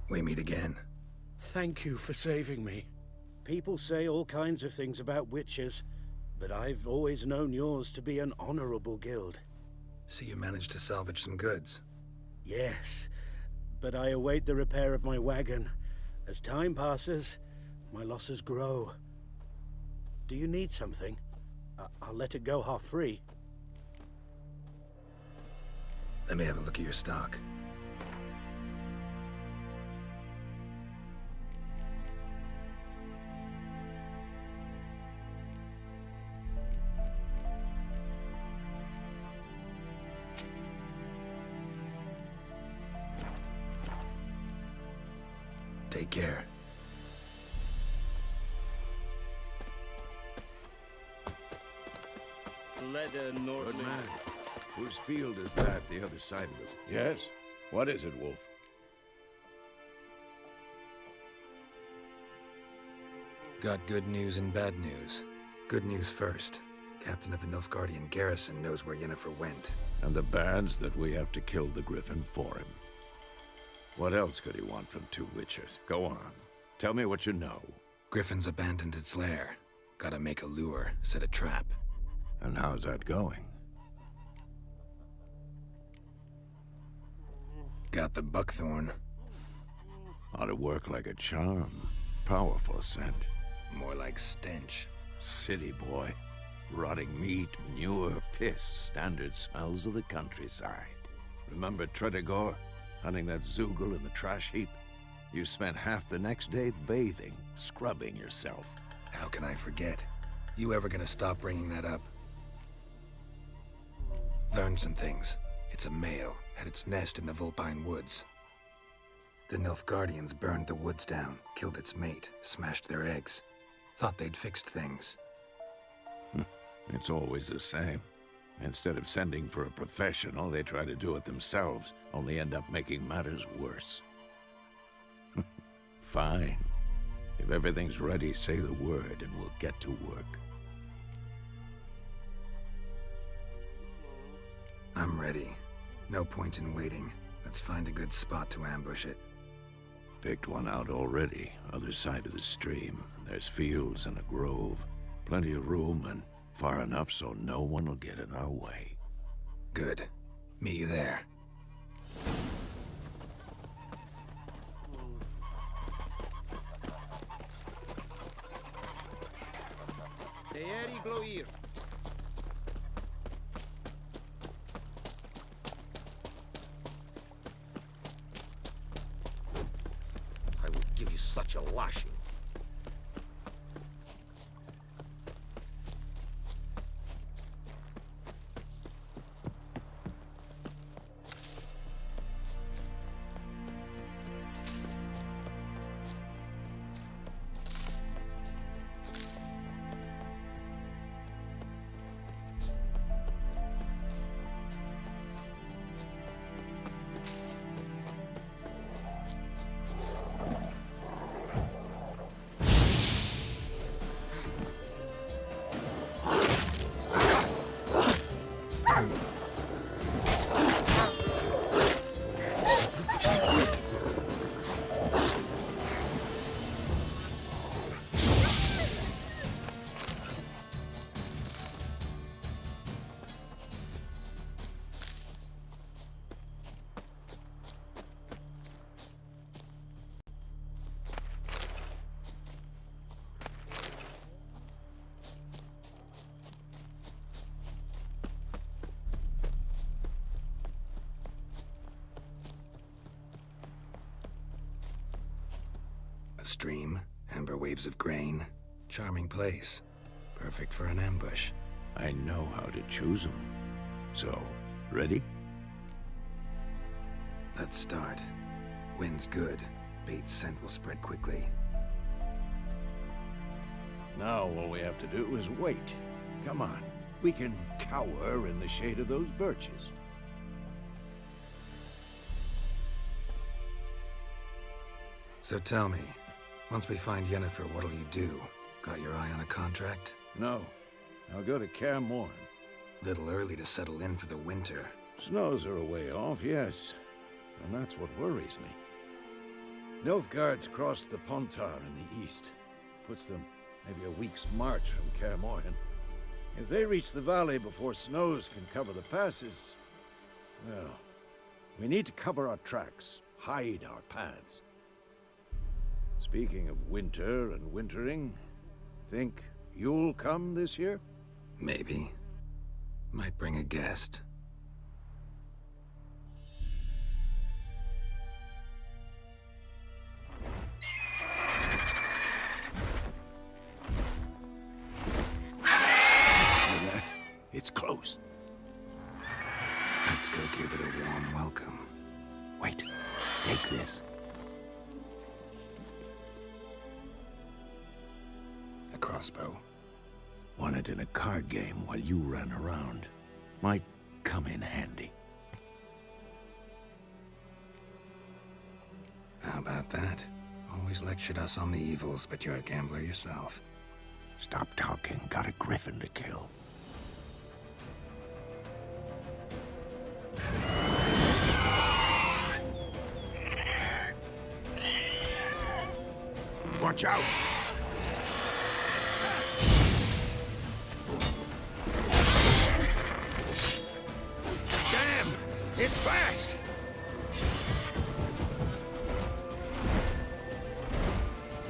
We meet again. Thank you for saving me. People say all kinds of things about witches, but I've always known yours to be an honorable guild. See, you managed to salvage some goods. Yes, but I await the repair of my wagon. As time passes, my losses grow. Do you need something? I'll let it go half-free. Let me have a look at your stock. Take care. Good man. Whose field is that, the other side of them? Yes? What is it, Wolf? Got good news and bad news. Good news first. Captain of a Nilfgaardian garrison knows where Yennefer went. And the bad's that we have to kill the Griffin for him. What else could he want from two witchers? Go on. Tell me what you know. Griffin's abandoned its lair. Gotta make a lure, set a trap. And how's that going? Got the buckthorn. Ought to work like a charm. Powerful scent. More like stench. City boy. Rotting meat, manure, piss, standard smells of the countryside. Remember Tredegor? Hunting that Zoogle in the trash heap? You spent half the next day bathing, scrubbing yourself. How can I forget? You ever gonna stop bringing that up? Learned some things. It's a male, had its nest in the Vulpine Woods. The Nilfgaardians burned the woods down, killed its mate, smashed their eggs. Thought they'd fixed things. It's always the same. Instead of sending for a professional, they try to do it themselves, only end up making matters worse. Fine. If everything's ready, say the word and we'll get to work. I'm ready. No point in waiting. Let's find a good spot to ambush it. Picked one out already, other side of the stream. There's fields and a grove. Plenty of room and far enough so no one will get in our way. Good. Meet you there. I will give you such a lashing. A stream, amber waves of grain. Charming place. Perfect for an ambush. I know how to choose them. So, ready? Let's start. Wind's good. Bait's scent will spread quickly. Now all we have to do is wait. Come on. We can cower in the shade of those birches. So tell me, once we find Yennefer, what'll you do? Got your eye on a contract? No. I'll go to Kaer Morhen. Little early to settle in for the winter. Snows are a way off, yes. And that's what worries me. Nilfgaard's crossed the Pontar in the east. Puts them maybe a week's march from Kaer Morhen. If they reach the valley before snows can cover the passes, well, we need to cover our tracks, hide our paths. Speaking of winter and wintering, think you'll come this year? Maybe. Might bring a guest. Hear that? It's close. Let's go give it a warm welcome. Wait, take this. A crossbow. Won it in a card game while you ran around. Might come in handy. How about that? Always lectured us on the evils, but you're a gambler yourself. Stop talking. Got a griffin to kill. Watch out! Damn! It's fast!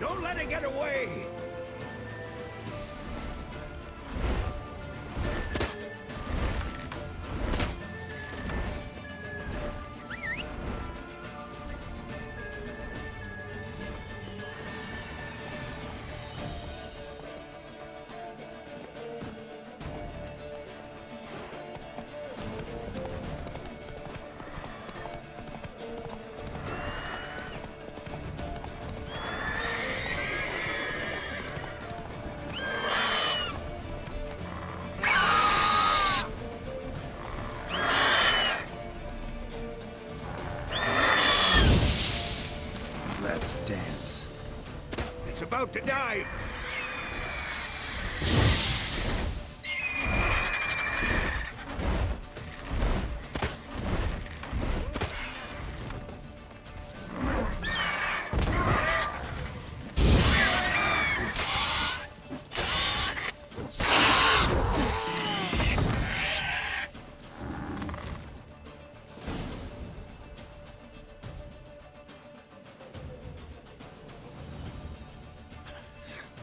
Don't let it get away! Let's dance. It's about to dive!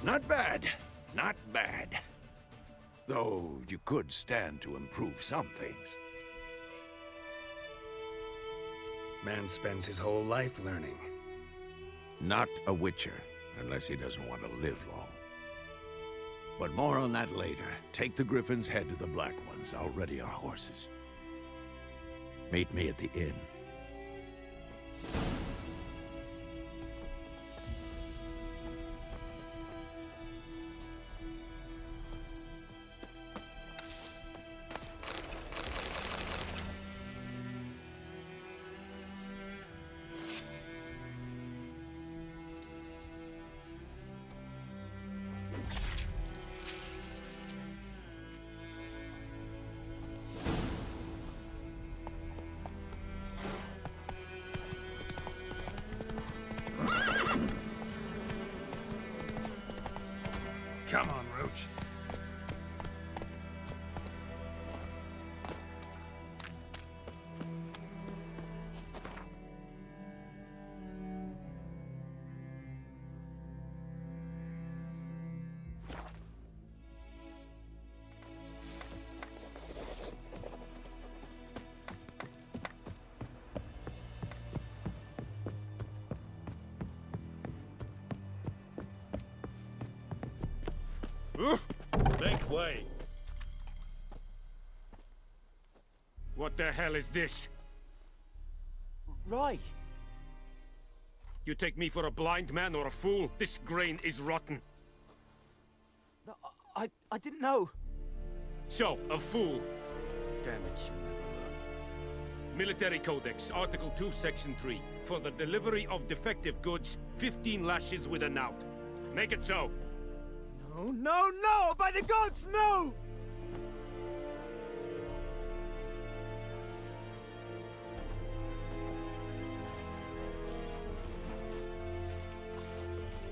Not bad. Not bad. Though you could stand to improve some things. Man spends his whole life learning. Not a Witcher, unless he doesn't want to live long. But more on that later. Take the Griffin's head to the Black Ones. I'll ready our horses. Meet me at the inn. Come on, Roach. Make way. What the hell is this? Roy! You take me for a blind man or a fool? This grain is rotten. I didn't know. So, a fool. Damn it, you never learn. Military Codex, Article 2, Section 3. For the delivery of defective goods, 15 lashes with a knout. Make it so. No, no, no! By the gods, no!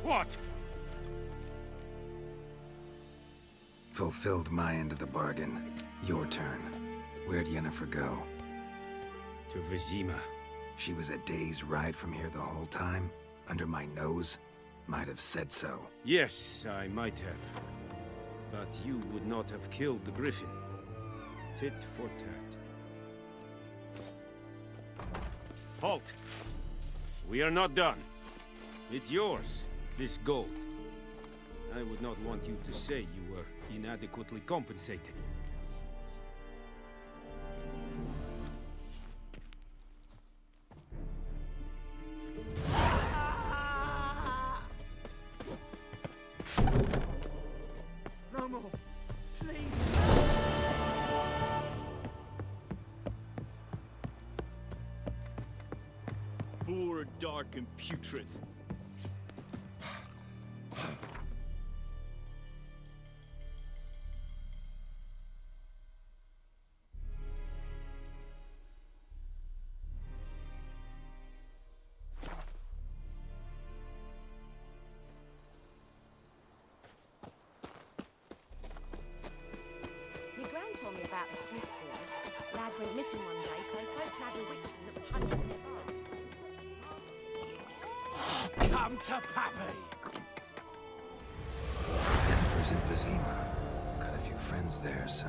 What? Fulfilled my end of the bargain. Your turn. Where'd Yennefer go? To Vizima. She was a day's ride from here the whole time? Under my nose? Might have said so. Yes, I might have. But you would not have killed the Griffin. Tit for tat. Halt! We are not done. It's yours, this gold. I would not want you to say you were inadequately compensated. No more. Please. Poor, dark, and putrid. about the Smith's boy. Lad went missing one day, so folk had a witchman that was hunting nearby. Come to Pappy! Jennifer's in Vizima. Got a few friends there, so...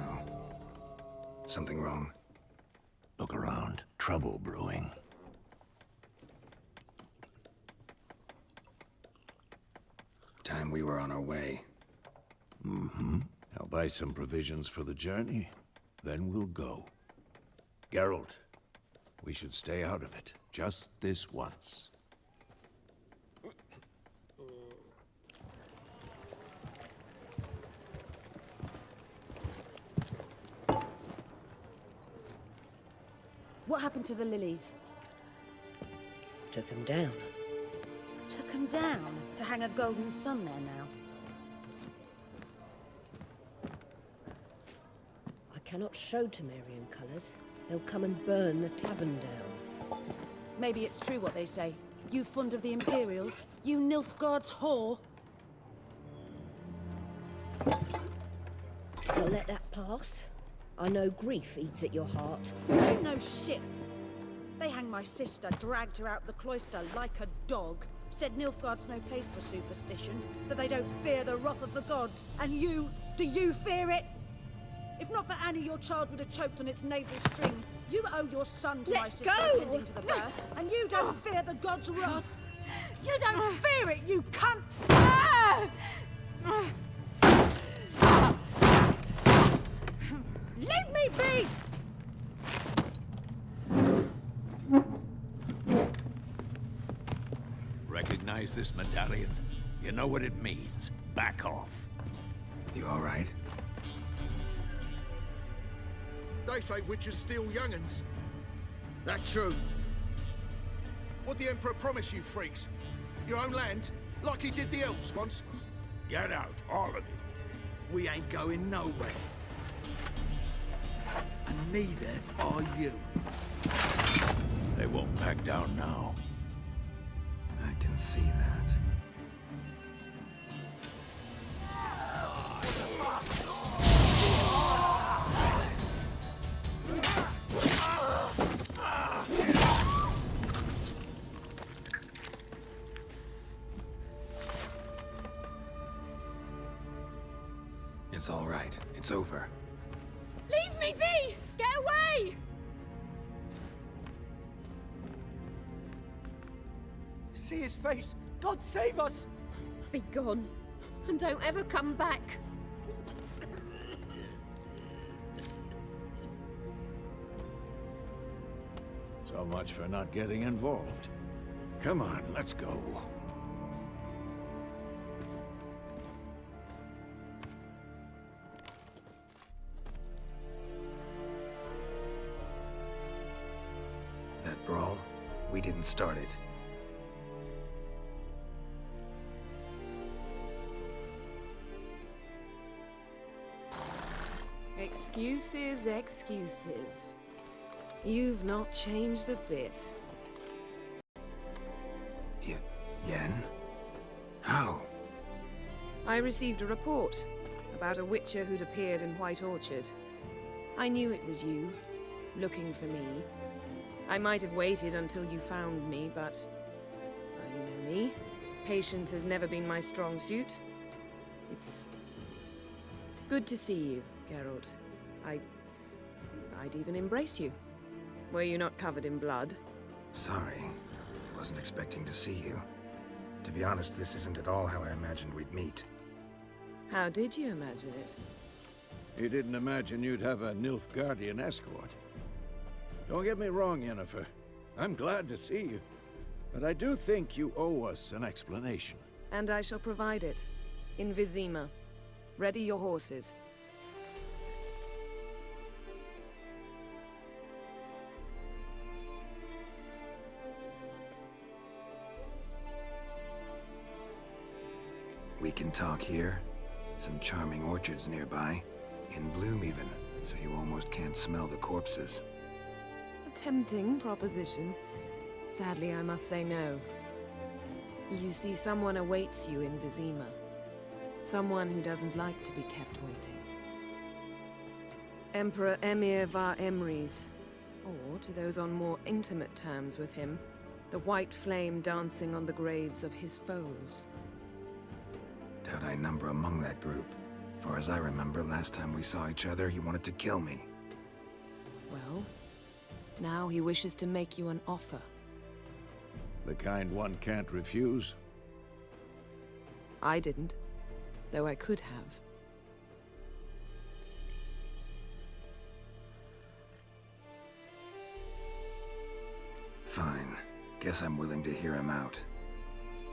Something wrong? Look around. Trouble brewing. Time we were on our way. Mm-hmm. I'll buy some provisions for the journey. Then we'll go. Geralt, we should stay out of it. Just this once. What happened to the lilies? Took 'em down. Took 'em down to hang a golden sun there now. I cannot show Temerian colours. They'll come and burn the tavern down. Maybe it's true what they say. You fond of the Imperials? You Nilfgaard's whore? You'll let that pass? I know grief eats at your heart. You know shit. They hanged my sister, dragged her out the cloister like a dog. Said Nilfgaard's no place for superstition, that they don't fear the wrath of the gods. And you, do you fear it? If not for Annie, your child would have choked on its navel string. You owe your son to my sister attending to the birth, and you don't fear the gods' wrath. You don't fear it, you cunt! Leave me be! Recognize this medallion? You know what it means. Back off. You all right? They say witches steal young'uns. That true. What'd the Emperor promise you, freaks? Your own land? Like he did the elves once? Get out, all of you. We ain't going nowhere. And neither are you. They won't back down now. I can see that. It's all right. It's over. Leave me be! Get away! See his face! God save us! Be gone, and don't ever come back. So much for not getting involved. Come on, let's go. That brawl, we didn't start it. Excuses, excuses. You've not changed a bit. Yen? How? I received a report about a witcher who'd appeared in White Orchard. I knew it was you, looking for me. I might have waited until you found me, but... well, you know me. Patience has never been my strong suit. It's... good to see you, Geralt. I'd even embrace you. Were you not covered in blood? Sorry. Wasn't expecting to see you. To be honest, this isn't at all how I imagined we'd meet. How did you imagine it? You didn't imagine you'd have a Nilfgaardian escort. Don't get me wrong, Yennefer. I'm glad to see you. But I do think you owe us an explanation. And I shall provide it. In Vizima. Ready your horses. We can talk here. Some charming orchards nearby. In bloom even, so you almost can't smell the corpses. A tempting proposition. Sadly, I must say no. You see, someone awaits you in Vizima. Someone who doesn't like to be kept waiting. Emperor Emir var Emrys, or to those on more intimate terms with him, the white flame dancing on the graves of his foes. Doubt I number among that group. Far as I remember, last time we saw each other, he wanted to kill me. Well, now he wishes to make you an offer. The kind one can't refuse? I didn't, though I could have. Fine. Guess I'm willing to hear him out.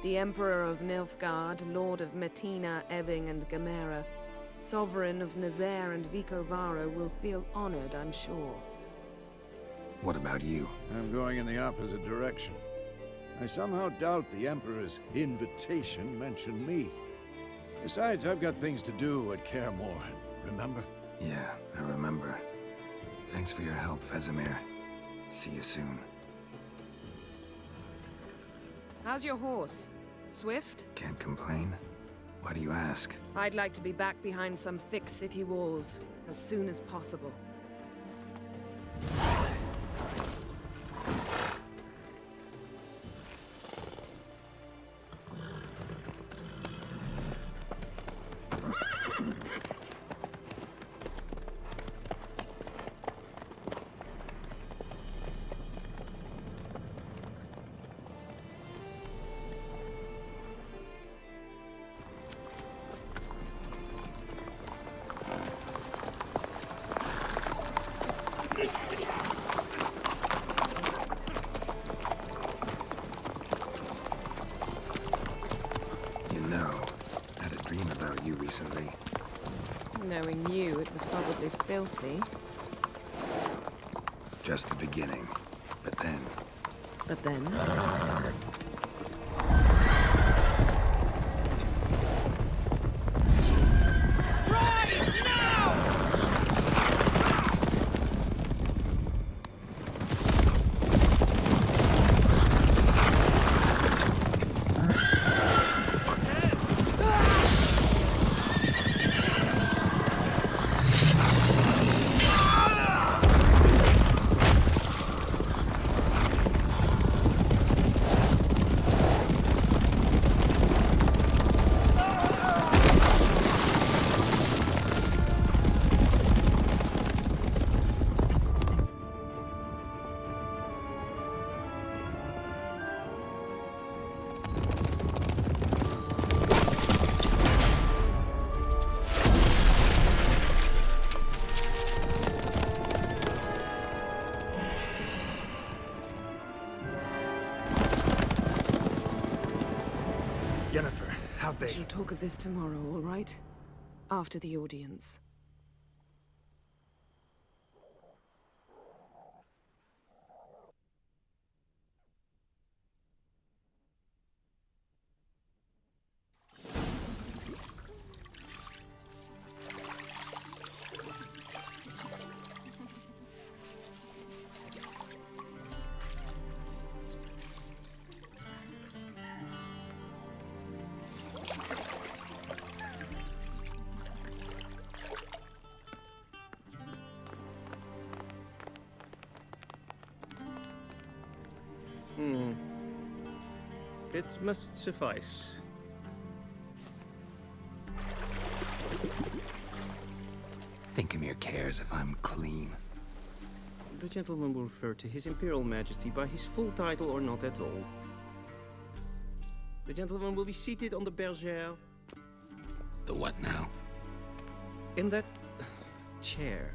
The Emperor of Nilfgaard, Lord of Metina, Ebbing, and Gamera, Sovereign of Nazaire and Vicovaro will feel honored, I'm sure. What about you? I'm going in the opposite direction. I somehow doubt the Emperor's invitation mentioned me. Besides, I've got things to do at Kaer Morhen, remember? Yeah, I remember. Thanks for your help, Vesemir. See you soon. How's your horse? Swift? Can't complain. Why do you ask? I'd like to be back behind some thick city walls as soon as possible. Recently. Knowing you, it was probably filthy. Just the beginning. But then... But then? We shall talk of this tomorrow, all right? After the audience. It must suffice. Thinkamir cares if I'm clean. The gentleman will refer to His Imperial Majesty by his full title or not at all. The gentleman will be seated on the bergère. The what now? In that chair.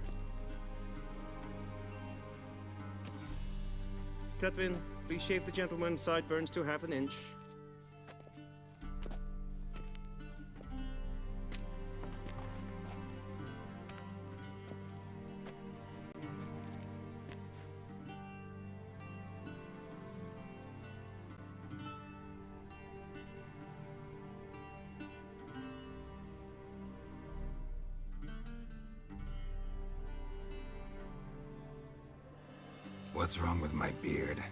Cutwin, please shave the gentleman's sideburns to half an inch. What's wrong with my beard?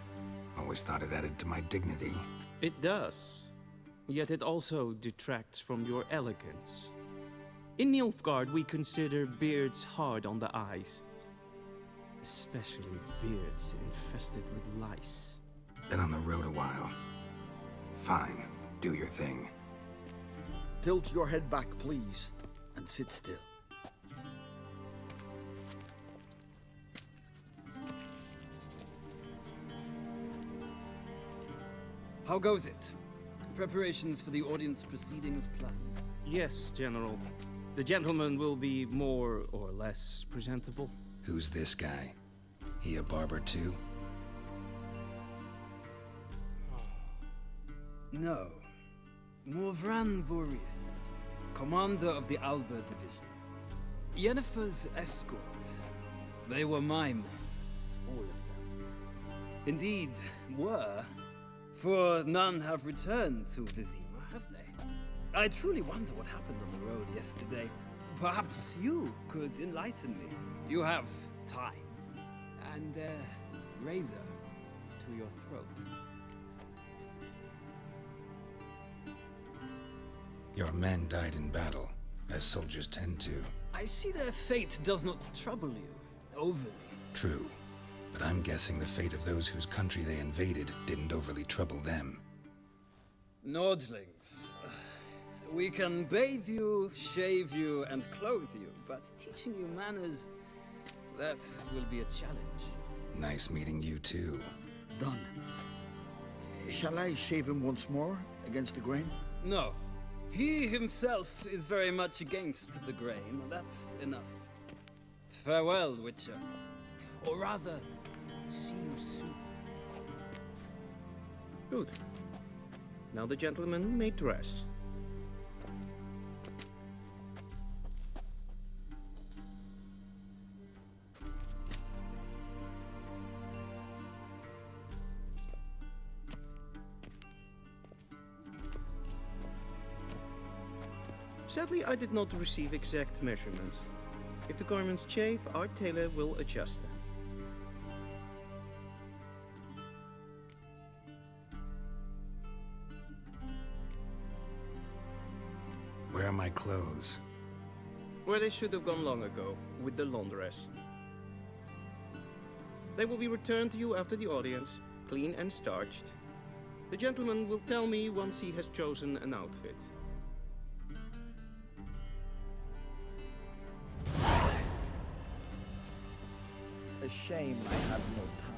Always thought it added to my dignity. It does. Yet it also detracts from your elegance. In Nilfgaard, we consider beards hard on the eyes. Especially beards infested with lice. Been on the road a while. Fine, do your thing. Tilt your head back, please, and sit still. How goes it? Preparations for the audience proceeding as planned? Yes, General. The gentleman will be more or less presentable. Who's this guy? He a barber too? No. Morvran Vorius, commander of the Alba Division. Yennefer's escort. They were my men, all of them. Indeed, were. For none have returned to Vizima, have they? I truly wonder what happened on the road yesterday. Perhaps you could enlighten me. You have time. And razor to your throat. Your men died in battle, as soldiers tend to. I see their fate does not trouble you overly. True, but I'm guessing the fate of those whose country they invaded didn't overly trouble them. Nordlings. We can bathe you, shave you, and clothe you, but teaching you manners, that will be a challenge. Nice meeting you too. Done. Shall I shave him once more, against the grain? No. He himself is very much against the grain. That's enough. Farewell, Witcher. Or rather, see you soon. Good. Now the gentleman may dress. Sadly, I did not receive exact measurements. If the garments chafe, our tailor will adjust them. Where are my clothes? Where they should have gone long ago, with the laundress. They will be returned to you after the audience, clean and starched. The gentleman will tell me once he has chosen an outfit. A shame I have no time.